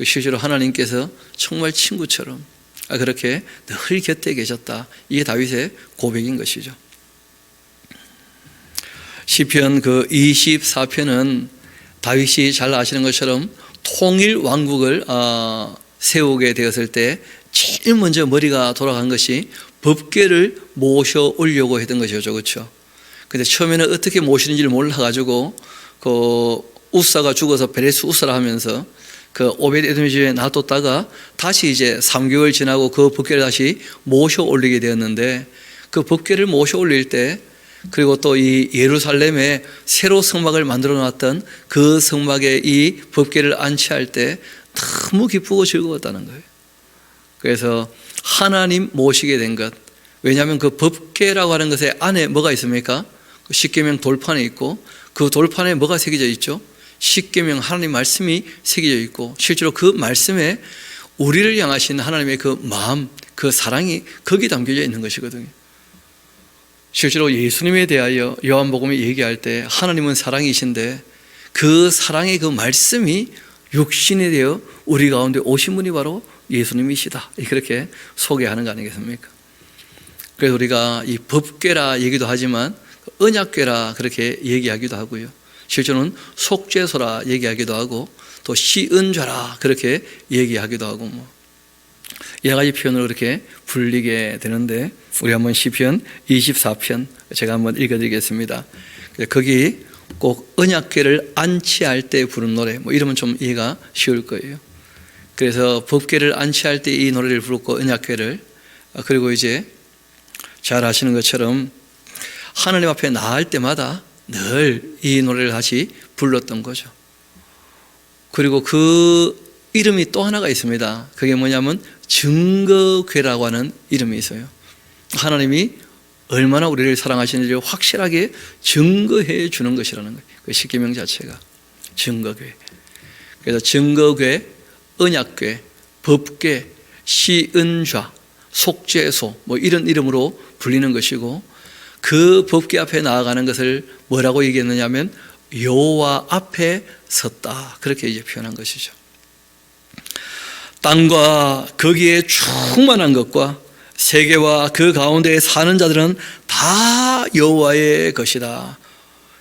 실제로 하나님께서 정말 친구처럼 그렇게 늘 곁에 계셨다. 이게 다윗의 고백인 것이죠. 시편 그 24편은 다윗이 잘 아시는 것처럼 통일 왕국을 세우게 되었을 때 제일 먼저 머리가 돌아간 것이 법궤를 모셔 오려고 했던 것이죠. 그렇죠? 근데 처음에는 어떻게 모시는지를 몰라가지고 그 우사가 죽어서 베레스 우사라 하면서 그 오벳에돔의 집에 놔뒀다가 다시 이제 3개월 지나고 그 법궤를 다시 모셔 올리게 되었는데, 그 법궤를 모셔 올릴 때, 그리고 또 이 예루살렘에 새로 성막을 만들어 놨던 그 성막에 이 법궤를 안치할 때 너무 기쁘고 즐거웠다는 거예요. 그래서 하나님 모시게 된 것, 왜냐하면 그 법궤라고 하는 것에 안에 뭐가 있습니까? 십계명 돌판에 있고, 그 돌판에 뭐가 새겨져 있죠? 십계명 하나님 말씀이 새겨져 있고, 실제로 그 말씀에 우리를 향하신 하나님의 그 마음, 그 사랑이 거기 담겨져 있는 것이거든요. 실제로 예수님에 대하여 요한복음이 얘기할 때 하나님은 사랑이신데 그 사랑의 그 말씀이 육신이 되어 우리 가운데 오신 분이 바로 예수님이시다, 그렇게 소개하는 거 아니겠습니까? 그래서 우리가 이 법궤라 얘기도 하지만 언약궤라 그렇게 얘기하기도 하고요, 실제로는 속죄소라 얘기하기도 하고 또 시은좌라 그렇게 얘기하기도 하고, 여러 가지 표현으로 이렇게 불리게 되는데, 우리 한번 시편 24편 제가 한번 읽어드리겠습니다. 거기 꼭 언약궤를 안치할 때 부른 노래, 뭐 이러면 좀 이해가 쉬울 거예요. 그래서 법궤를 안치할 때 이 노래를 부르고 언약궤를, 그리고 이제 잘 아시는 것처럼 하나님 앞에 나갈 때마다 늘 이 노래를 다시 불렀던 거죠. 그리고 그 이름이 또 하나가 있습니다. 그게 뭐냐면 증거궤라고 하는 이름이 있어요. 하나님이 얼마나 우리를 사랑하시는지를 확실하게 증거해 주는 것이라는 거예요. 그 십계명 자체가 증거궤. 그래서 증거궤, 언약궤, 법궤, 시은좌, 속죄소, 뭐 이런 이름으로 불리는 것이고, 그 법궤 앞에 나아가는 것을 뭐라고 얘기했느냐면 여호와 앞에 섰다, 그렇게 이제 표현한 것이죠. 땅과 거기에 충만한 것과 세계와 그 가운데 사는 자들은 다 여호와의 것이다.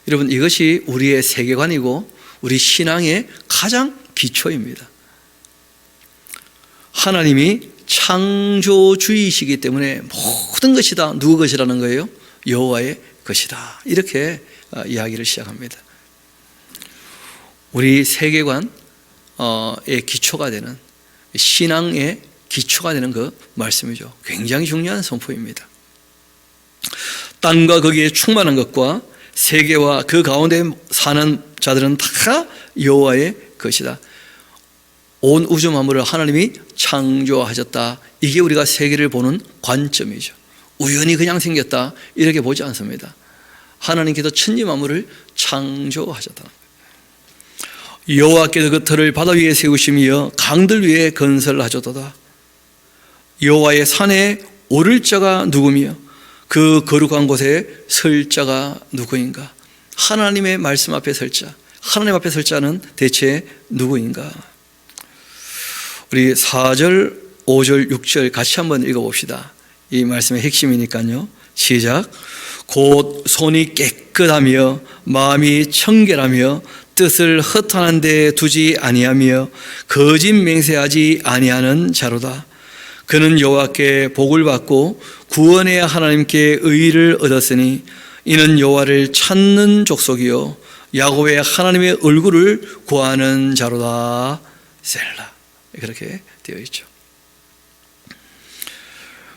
여러분, 이것이 우리의 세계관이고 우리 신앙의 가장 기초입니다. 하나님이 창조주이시기 때문에 모든 것이 다 누구 것이라는 거예요? 여호와의 것이다. 이렇게 이야기를 시작합니다. 우리 세계관의 기초가 되는, 신앙의 기초가 되는 그 말씀이죠. 굉장히 중요한 선포입니다. 땅과 거기에 충만한 것과 세계와 그 가운데 사는 자들은 다 여호와의 것이다. 온 우주 만물을 하나님이 창조하셨다. 이게 우리가 세계를 보는 관점이죠. 우연히 그냥 생겼다 이렇게 보지 않습니다. 하나님께서 천지 만물을 창조하셨다. 여호와께서 그 터를 바다 위에 세우시며 강들 위에 건설하셨도다. 여호와의 산에 오를 자가 누구며 그 거룩한 곳에 설 자가 누구인가? 하나님의 말씀 앞에 설 자, 하나님 앞에 설 자는 대체 누구인가? 우리 4절, 5절, 6절 같이 한번 읽어봅시다. 이 말씀의 핵심이니까요. 시작. 곧 손이 깨끗하며 마음이 청결하며 뜻을 허탄한 데 두지 아니하며 거짓 맹세하지 아니하는 자로다. 그는 여호와께 복을 받고 구원의 하나님께 의를 얻었으니 이는 여호와를 찾는 족속이요 야곱의 하나님의 얼굴을 구하는 자로다. 셀라. 그렇게 되어 있죠.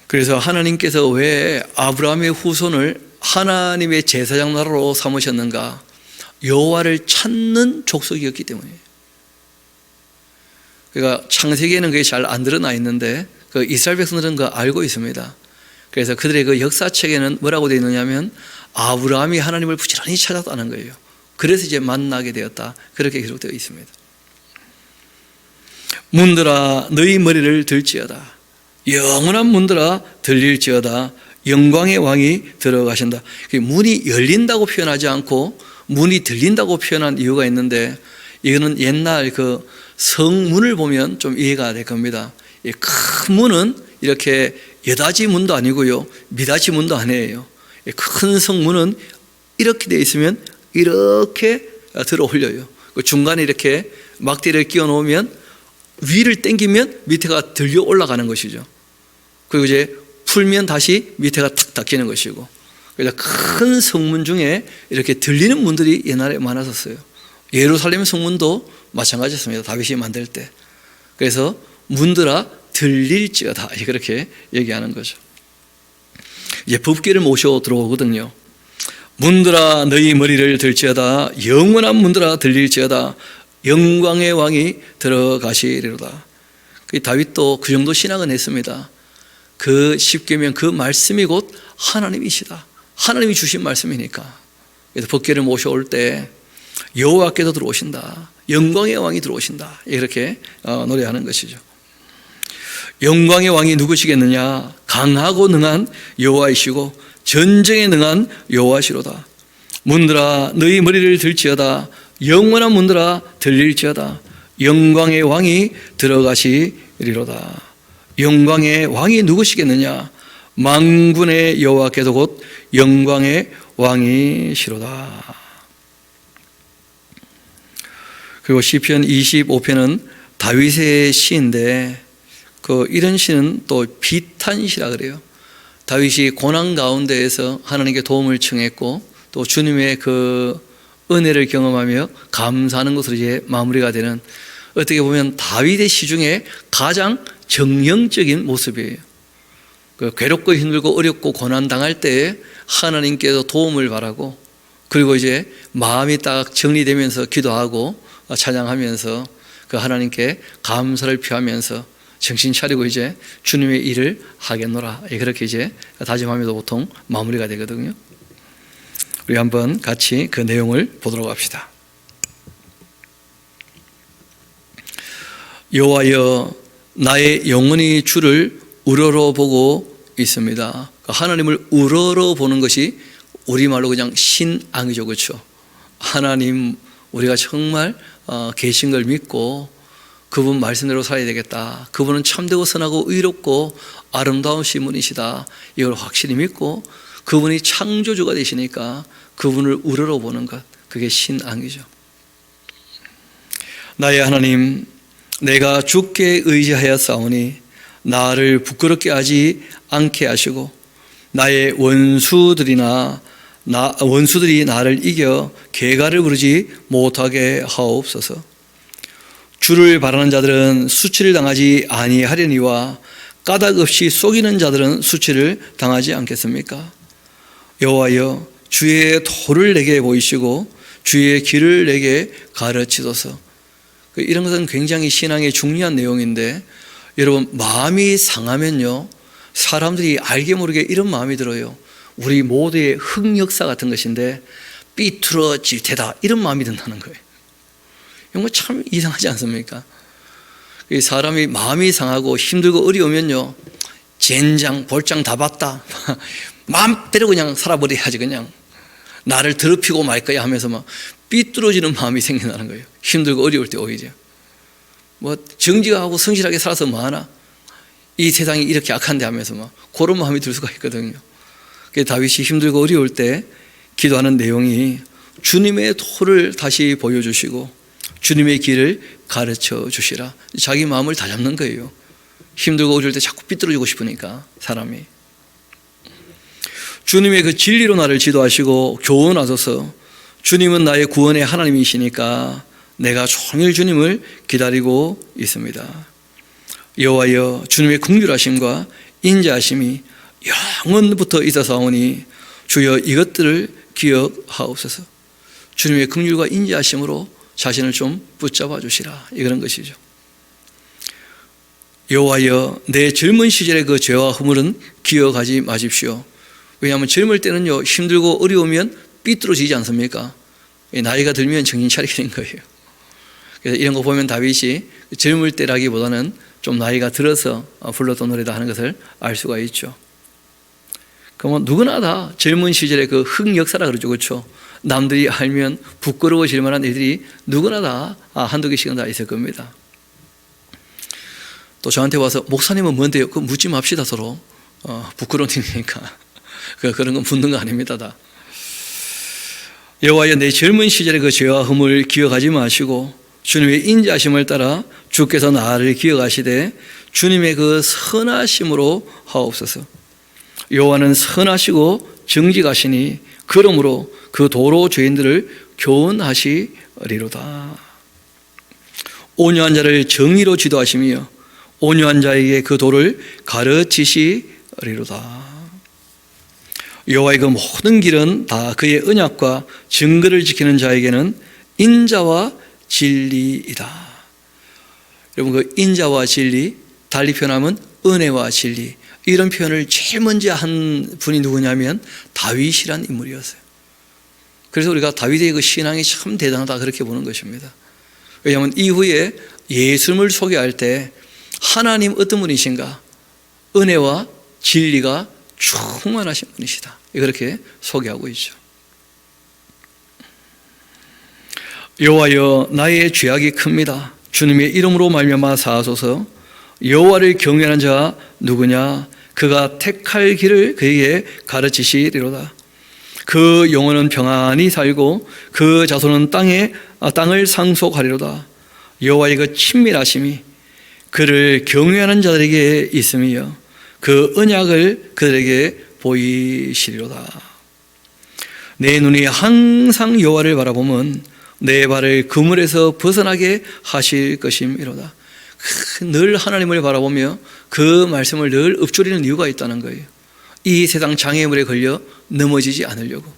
그래서 하나님께서 왜 아브라함의 후손을 하나님의 제사장 나라로 삼으셨는가? 여호와를 찾는 족속이었기 때문이에요. 그러니까 창세기에는 그게 잘 안 드러나 있는데 그 이스라엘 백성들은 그거 알고 있습니다. 그래서 그들의 그 역사책에는 뭐라고 되어 있느냐면 아브라함이 하나님을 부지런히 찾았다는 거예요. 그래서 이제 만나게 되었다, 그렇게 기록되어 있습니다. 문들아 너희 머리를 들지어다. 영원한 문들아 들릴지어다. 영광의 왕이 들어가신다. 문이 열린다고 표현하지 않고 문이 들린다고 표현한 이유가 있는데, 이거는 옛날 그 성문을 보면 좀 이해가 될 겁니다. 큰 문은 이렇게 여다지 문도 아니고요, 미다지 문도 아니에요. 큰 성문은 이렇게 되어 있으면 이렇게 들어 올려요. 중간에 이렇게 막대를 끼워 놓으면 위를 당기면 밑에가 들려 올라가는 것이죠. 그리고 이제 풀면 다시 밑에가 탁 닫히는 것이고, 그래서 큰 성문 중에 이렇게 들리는 문들이 옛날에 많았었어요. 예루살렘 성문도 마찬가지였습니다. 다윗이 만들 때. 그래서 문들아 들릴지어다, 그렇게 얘기하는 거죠. 이제 법궤를 모셔 들어오거든요. 문들아 너희 머리를 들지어다. 영원한 문들아 들릴지어다. 영광의 왕이 들어가시리로다. 다윗도 그 정도 신앙은 했습니다. 그 십계명 그 말씀이 곧 하나님이시다. 하나님이 주신 말씀이니까. 그래서 법궤를 모셔올 때 여호와께서 들어오신다. 영광의 왕이 들어오신다. 이렇게 노래하는 것이죠. 영광의 왕이 누구시겠느냐? 강하고 능한 여호와이시고 전쟁에 능한 여호와시로다. 문들아 너희 머리를 들지어다. 영원한 문들아 들릴지어다. 영광의 왕이 들어가시리로다. 영광의 왕이 누구시겠느냐? 만군의 여호와께서 곧 영광의 왕이시로다. 그리고 시편 25편은 다윗의 시인데 이런 시는 또 비탄시라 그래요. 다윗이 고난 가운데에서 하나님께 도움을 청했고 또 주님의 그 은혜를 경험하며 감사하는 것으로 이제 마무리가 되는, 어떻게 보면 다윗의 시 중에 가장 정형적인 모습이에요. 괴롭고 힘들고 어렵고 고난 당할 때에 하나님께서 도움을 바라고, 그리고 이제 마음이 딱 정리되면서 기도하고 찬양하면서 그 하나님께 감사를 표하면서 정신 차리고 이제 주님의 일을 하겠노라, 그렇게 이제 다짐하면서 보통 마무리가 되거든요. 우리 한번 같이 그 내용을 보도록 합시다. 여호와여, 나의 영혼이 주를 우러러보고 있습니다. 하나님을 우러러보는 것이 우리말로 그냥 신앙이죠, 그렇죠? 하나님, 우리가 정말 계신 걸 믿고 그분 말씀대로 살아야 되겠다. 그분은 참되고 선하고 의롭고 아름다우신 분이시다. 이걸 확실히 믿고 그분이 창조주가 되시니까 그분을 우러러보는 것, 그게 신앙이죠. 나의 하나님, 내가 주께 의지하였사오니 나를 부끄럽게 하지 않게 하시고 나의 원수들이 나를 이겨 개가를 부르지 못하게 하옵소서. 주를 바라는 자들은 수치를 당하지 아니하려니와 까닭 없이 속이는 자들은 수치를 당하지 않겠습니까? 여호와여, 주의 도를 내게 보이시고 주의 길을 내게 가르치소서. 이런 것은 굉장히 신앙의 중요한 내용인데, 여러분, 마음이 상하면요, 사람들이 알게 모르게 이런 마음이 들어요. 우리 모두의 흑역사 같은 것인데 삐뚤어질 테다, 이런 마음이 든다는 거예요. 이런 거 참 이상하지 않습니까? 사람이 마음이 상하고 힘들고 어려우면요, 젠장 볼장 다 봤다, 마음대로 그냥 살아버려야지, 그냥 나를 더럽히고 말 거야 하면서 막 삐뚤어지는 마음이 생긴다는 거예요. 힘들고 어려울 때 오히려 정직하고 성실하게 살아서 뭐하나, 이 세상이 이렇게 악한데 하면서 막 그런 마음이 들 수가 있거든요. 다윗이 힘들고 어려울 때 기도하는 내용이 주님의 도를 다시 보여주시고 주님의 길을 가르쳐 주시라. 자기 마음을 다잡는 거예요. 힘들고 어려울 때 자꾸 삐뚤어지고 싶으니까 사람이. 주님의 그 진리로 나를 지도하시고 교훈하소서. 주님은 나의 구원의 하나님이시니까 내가 종일 주님을 기다리고 있습니다. 여호와여, 주님의 긍휼하심과 인자하심이 영원부터 있어사오니 주여 이것들을 기억하옵소서. 주님의 긍휼과 인자하심으로 자신을 좀 붙잡아 주시라, 이런 것이죠. 여호와여, 내 젊은 시절의 그 죄와 허물은 기억하지 마십시오. 왜냐하면 젊을 때는요, 힘들고 어려우면 삐뚤어지지 않습니까? 나이가 들면 정신 차리게 된 거예요. 그래서 이런 거 보면 다윗이 젊을 때라기보다는 좀 나이가 들어서 불렀던 노래다 하는 것을 알 수가 있죠. 그러면 누구나 다 젊은 시절의 그 흑역사라 그러죠, 그렇죠? 남들이 알면 부끄러워질 만한 일들이 누구나 다 한두 개씩은 다 있을 겁니다. 또 저한테 와서 목사님은 뭔데요? 그거 묻지 맙시다, 서로. 부끄러운 일이니까. 그런 건 묻는 거 아닙니다, 다. 여호와여, 내 젊은 시절의 그 죄와 흠을 기억하지 마시고 주님의 인자하심을 따라 주께서 나를 기억하시되 주님의 그 선하심으로 하옵소서. 여호와는 선하시고 정직하시니 그러므로 그 도로 죄인들을 교훈하시리로다. 온유한 자를 정의로 지도하시며 온유한 자에게 그 도를 가르치시리로다. 여호와의 그 모든 길은 다 그의 언약과 증거를 지키는 자에게는 인자와 진리이다. 여러분, 그 인자와 진리, 달리 표현하면 은혜와 진리, 이런 표현을 제일 먼저 한 분이 누구냐면 다윗이란 인물이었어요. 그래서 우리가 다윗의 그 신앙이 참 대단하다, 그렇게 보는 것입니다. 왜냐하면 이후에 예수님을 소개할 때 하나님 어떤 분이신가, 은혜와 진리가 충만하신 분이시다, 그렇게 소개하고 있죠. 여호와여, 나의 죄악이 큽니다. 주님의 이름으로 말미암아 사하소서. 여호와를 경외하는 자 누구냐? 그가 택할 길을 그에게 가르치시리로다. 그 영혼은 평안히 살고 그 자손은 땅을 상속하리로다. 여호와의 그 친밀하심이 그를 경외하는 자들에게 있으며 그 언약을 그들에게 보이시리로다. 내 눈이 항상 여호와를 바라보면 내 발을 그물에서 벗어나게 하실 것임이로다. 늘 하나님을 바라보며 그 말씀을 늘 읊조리는 이유가 있다는 거예요. 이 세상 장애물에 걸려 넘어지지 않으려고.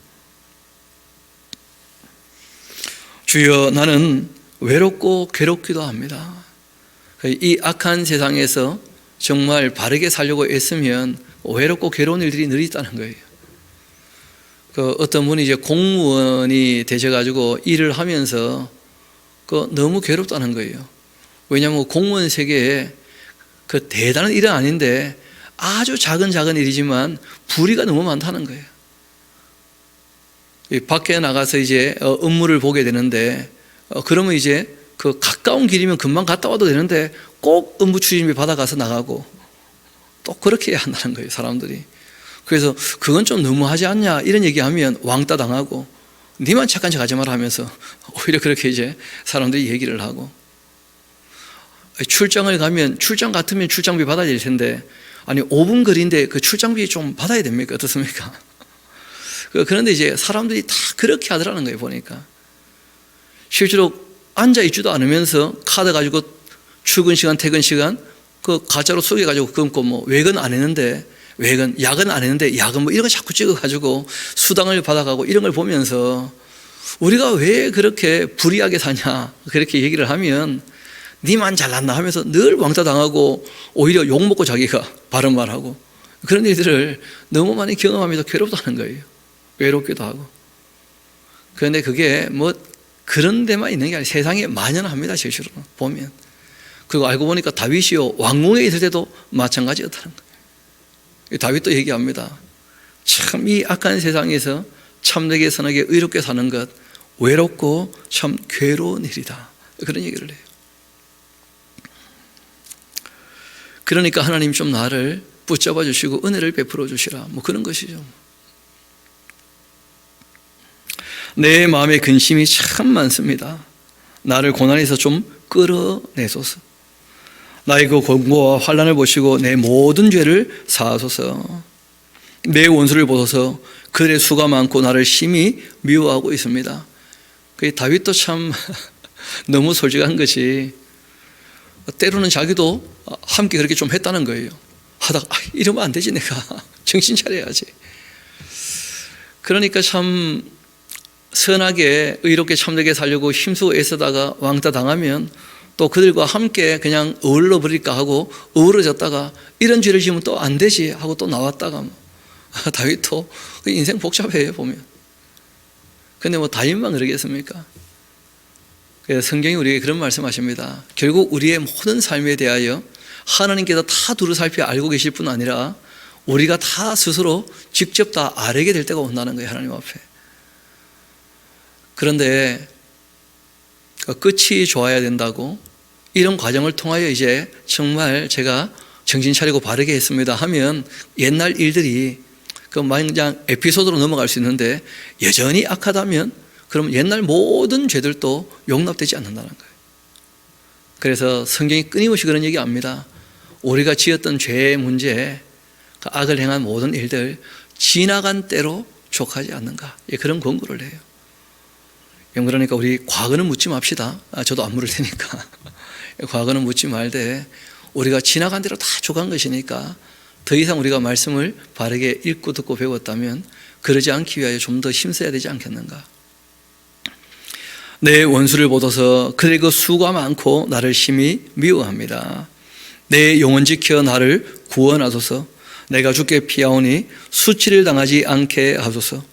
주여, 나는 외롭고 괴롭기도 합니다. 이 악한 세상에서 정말 바르게 살려고 애쓰면 외롭고 괴로운 일들이 늘 있다는 거예요. 어떤 분이 이제 공무원이 되셔가지고 일을 하면서 너무 괴롭다는 거예요. 왜냐하면 공무원 세계에 대단한 일은 아닌데 아주 작은 일이지만 불의가 너무 많다는 거예요. 밖에 나가서 이제 업무를 보게 되는데 그러면 이제 가까운 길이면 금방 갔다 와도 되는데 꼭 업무 추진비 받아가서 나가고 또 그렇게 해야 한다는 거예요, 사람들이. 그래서 그건 좀 너무하지 않냐 이런 얘기하면 왕따 당하고 니만 착한 척 하지 마라 하면서 오히려 그렇게 이제 사람들이 얘기를 하고, 출장을 가면 출장 같으면 출장비 받아야 될 텐데 아니 5분 거리인데 그 출장비 좀 받아야 됩니까? 어떻습니까? 그런데 이제 사람들이 다 그렇게 하더라는 거예요. 보니까 실제로 앉아있지도 않으면서 카드 가지고 출근 시간 퇴근 시간 가짜로 속여가지고 끊고 외근 안 했는데 외근, 야근 안 했는데 야근 이런 거 자꾸 찍어가지고 수당을 받아가고 이런 걸 보면서 우리가 왜 그렇게 불이하게 사냐 그렇게 얘기를 하면 니만 잘났나 하면서 늘 왕따 당하고 오히려 욕먹고 자기가 바른 말하고 그런 일들을 너무 많이 경험하면서 괴롭다는 거예요. 외롭기도 하고. 그런데 그게 그런 데만 있는 게 아니라 세상에 만연합니다. 실제로 보면. 그리고 알고 보니까 다윗이요 왕궁에 있을 때도 마찬가지였다는 거예요. 다윗도 얘기합니다. 참 이 악한 세상에서 참되게 선하게 의롭게 사는 것 외롭고 참 괴로운 일이다. 그런 얘기를 해요. 그러니까 하나님 좀 나를 붙잡아 주시고 은혜를 베풀어 주시라. 그런 것이죠. 내 마음에 근심이 참 많습니다. 나를 고난에서 좀 끌어내소서. 나의 그 권고와 환난을 보시고 내 모든 죄를 사하소서. 내 원수를 보소서. 그들의 수가 많고 나를 심히 미워하고 있습니다. 다윗도 참 너무 솔직한 것이 때로는 자기도 함께 그렇게 좀 했다는 거예요. 하다가 이러면 안 되지, 내가 정신 차려야지. 그러니까 참 선하게 의롭게 참되게 살려고 힘쓰고 애쓰다가 왕따 당하면 또 그들과 함께 그냥 어울러 버릴까 하고 어우러졌다가 이런 죄를 지으면 또 안 되지 하고 또 나왔다가 다윗도 인생 복잡해요 보면. 근데 다윗만 그러겠습니까? 그래서 성경이 우리에게 그런 말씀하십니다. 결국 우리의 모든 삶에 대하여 하나님께서 다 두루 살피 알고 계실 뿐 아니라 우리가 다 스스로 직접 다 알게 될 때가 온다는 거예요, 하나님 앞에. 그런데 끝이 좋아야 된다고 이런 과정을 통하여 이제 정말 제가 정신 차리고 바르게 했습니다 하면 옛날 일들이 그냥 에피소드로 넘어갈 수 있는데 여전히 악하다면 그럼 옛날 모든 죄들도 용납되지 않는다는 거예요. 그래서 성경이 끊임없이 그런 얘기합니다. 우리가 지었던 죄의 문제, 그 악을 행한 모든 일들 지나간 때로 족하지 않는가, 그런 권고를 해요. 그러니까 우리 과거는 묻지 맙시다. 저도 안 물을 테니까. 과거는 묻지 말되 우리가 지나간 대로 다 족한 것이니까 더 이상 우리가 말씀을 바르게 읽고 듣고 배웠다면 그러지 않기 위하여 좀 더 힘써야 되지 않겠는가. 내 원수를 보소서. 그들의 그 수가 많고 나를 심히 미워합니다. 내 영혼 지켜 나를 구원하소서. 내가 주께 피하오니 수치를 당하지 않게 하소서.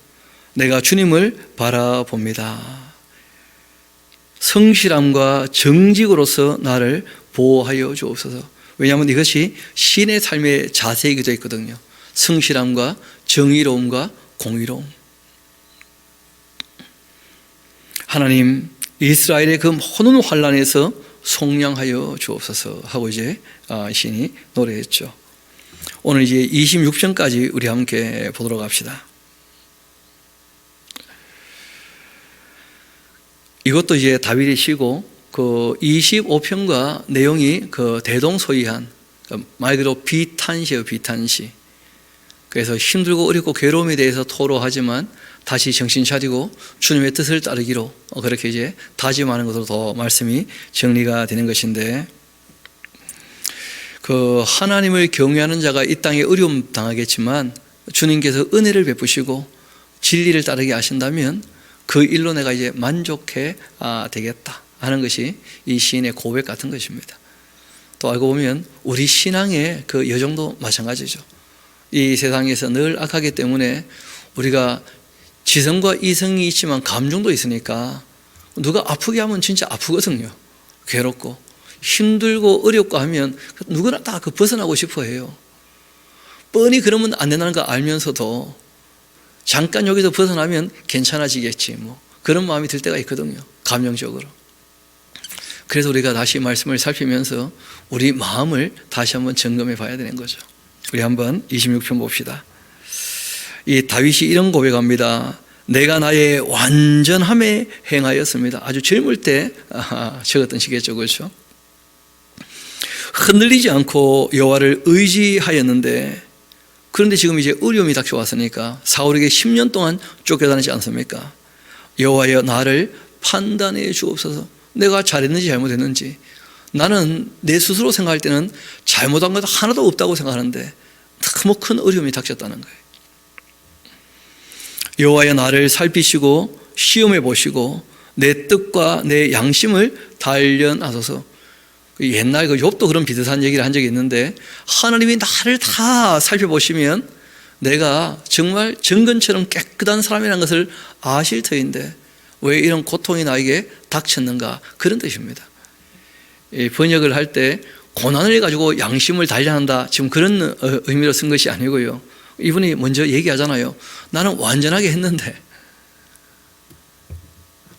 내가 주님을 바라봅니다. 성실함과 정직으로서 나를 보호하여 주옵소서. 왜냐하면 이것이 신의 삶의 자세이기도 했거든요. 성실함과 정의로움과 공의로움. 하나님, 이스라엘의 그 모든 환난에서 속량하여 주옵소서 하고 이제 신이 노래했죠. 오늘 이제 26절까지 우리 함께 보도록 합시다. 이것도 이제 다윗이 쉬고 그 25편과 내용이 그 대동소이한 말 그대로 비탄시예요, 비탄시. 그래서 힘들고 어렵고 괴로움에 대해서 토로하지만 다시 정신 차리고 주님의 뜻을 따르기로 그렇게 이제 다짐하는 것으로 더 말씀이 정리가 되는 것인데, 그 하나님을 경외하는 자가 이 땅에 어려움 당하겠지만 주님께서 은혜를 베푸시고 진리를 따르게 하신다면 그 일로 내가 이제 만족해 되겠다 하는 것이 이 시인의 고백 같은 것입니다. 또 알고 보면 우리 신앙의 그 여정도 마찬가지죠. 이 세상에서 늘 악하기 때문에 우리가 지성과 이성이 있지만 감정도 있으니까 누가 아프게 하면 진짜 아프거든요. 괴롭고 힘들고 어렵고 하면 누구나 다 그 벗어나고 싶어 해요. 뻔히 그러면 안 된다는 거 알면서도 잠깐 여기서 벗어나면 괜찮아지겠지 뭐 그런 마음이 들 때가 있거든요, 감정적으로. 그래서 우리가 다시 말씀을 살피면서 우리 마음을 다시 한번 점검해 봐야 되는 거죠. 우리 한번 26편 봅시다. 이 다윗이 이런 고백합니다. 내가 나의 완전함에 행하였습니다. 아주 젊을 때 적었던 시겠죠, 그렇죠? 흔들리지 않고 여호와를 의지하였는데, 그런데 지금 이제 어려움이 닥쳐왔으니까 사울에게 10년 동안 쫓겨다니지 않습니까? 여호와여 나를 판단해 주옵소서. 내가 잘했는지 잘못했는지. 나는 내 스스로 생각할 때는 잘못한 것 하나도 없다고 생각하는데 너무 큰 어려움이 닥쳤다는 거예요. 여호와여 나를 살피시고 시험해 보시고 내 뜻과 내 양심을 단련하소서. 옛날 그 욥도 그런 비슷한 얘기를 한 적이 있는데, 하나님이 나를 다 살펴보시면 내가 정말 정근처럼 깨끗한 사람이라는 것을 아실 터인데 왜 이런 고통이 나에게 닥쳤는가, 그런 뜻입니다. 번역을 할 때 고난을 가지고 양심을 단련한다, 지금 그런 의미로 쓴 것이 아니고요. 이분이 먼저 얘기하잖아요. 나는 완전하게 했는데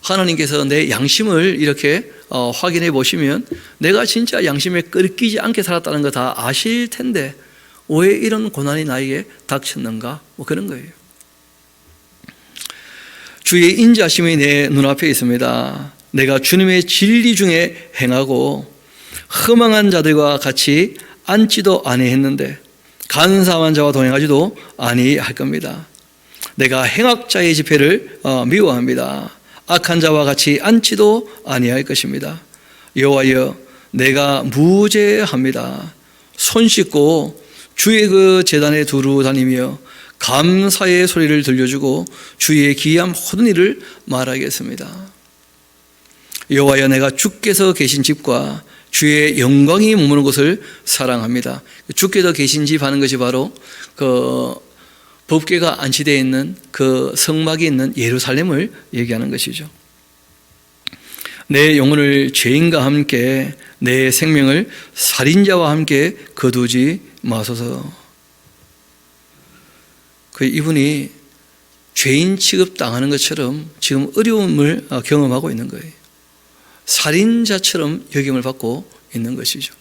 하나님께서 내 양심을 이렇게 확인해 보시면 내가 진짜 양심에 끓기지 않게 살았다는 거 다 아실 텐데 왜 이런 고난이 나에게 닥쳤는가, 뭐 그런 거예요. 주의 인자심이 내 눈앞에 있습니다. 내가 주님의 진리 중에 행하고 허망한 자들과 같이 앉지도 아니했는데 간사한 자와 동행하지도 아니할 겁니다. 내가 행악자의 집회를 미워합니다. 악한 자와 같이 앉지도 아니할 것입니다. 여호와여 내가 무죄합니다. 손 씻고 주의 그 제단에 두루 다니며 감사의 소리를 들려주고 주의 기이한 모든 일을 말하겠습니다. 여호와여 내가 주께서 계신 집과 주의 영광이 머무는 곳을 사랑합니다. 주께서 계신 집 하는 것이 바로 그 법궤가 안치되어 있는 그 성막이 있는 예루살렘을 얘기하는 것이죠. 내 영혼을 죄인과 함께 내 생명을 살인자와 함께 거두지 마소서. 이분이 죄인 취급당하는 것처럼 지금 어려움을 경험하고 있는 거예요. 살인자처럼 역임을 받고 있는 것이죠.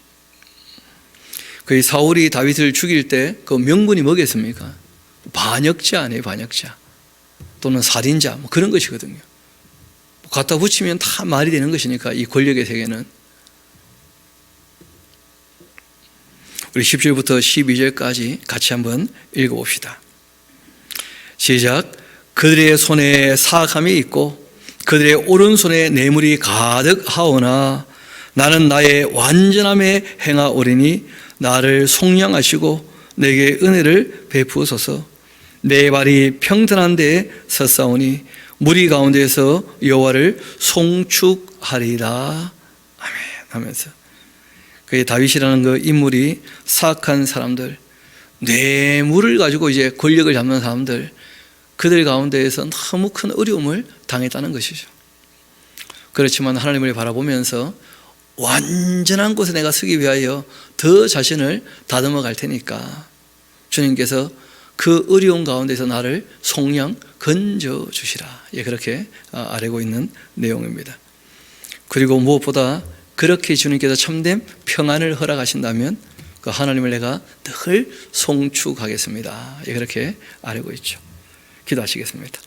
사울이 다윗을 죽일 때 그 명분이 뭐겠습니까? 반역자 아니에요, 반역자. 또는 살인자, 뭐 그런 것이거든요. 갖다 붙이면 다 말이 되는 것이니까, 이 권력의 세계는. 우리 10절부터 12절까지 같이 한번 읽어봅시다. 시작. 그들의 손에 사악함이 있고 그들의 오른손에 뇌물이 가득하오나 나는 나의 완전함에 행하오리니 나를 속량하시고 내게 은혜를 베푸소서. 내 발이 평탄한 데에 섰사오니 무리 가운데에서 여호와를 송축하리라. 아멘 하면서 그 다윗이라는 그 인물이 사악한 사람들, 뇌물을 가지고 이제 권력을 잡는 사람들, 그들 가운데에서 너무 큰 어려움을 당했다는 것이죠. 그렇지만 하나님을 바라보면서 완전한 곳에 내가 서기 위하여 더 자신을 다듬어 갈 테니까 주님께서 그 어려운 가운데서 나를 속량 건져 주시라. 예, 그렇게 아뢰고 있는 내용입니다. 그리고 무엇보다 그렇게 주님께서 참된 평안을 허락하신다면 그 하나님을 내가 늘 송축하겠습니다. 예, 그렇게 아뢰고 있죠. 기도하시겠습니다.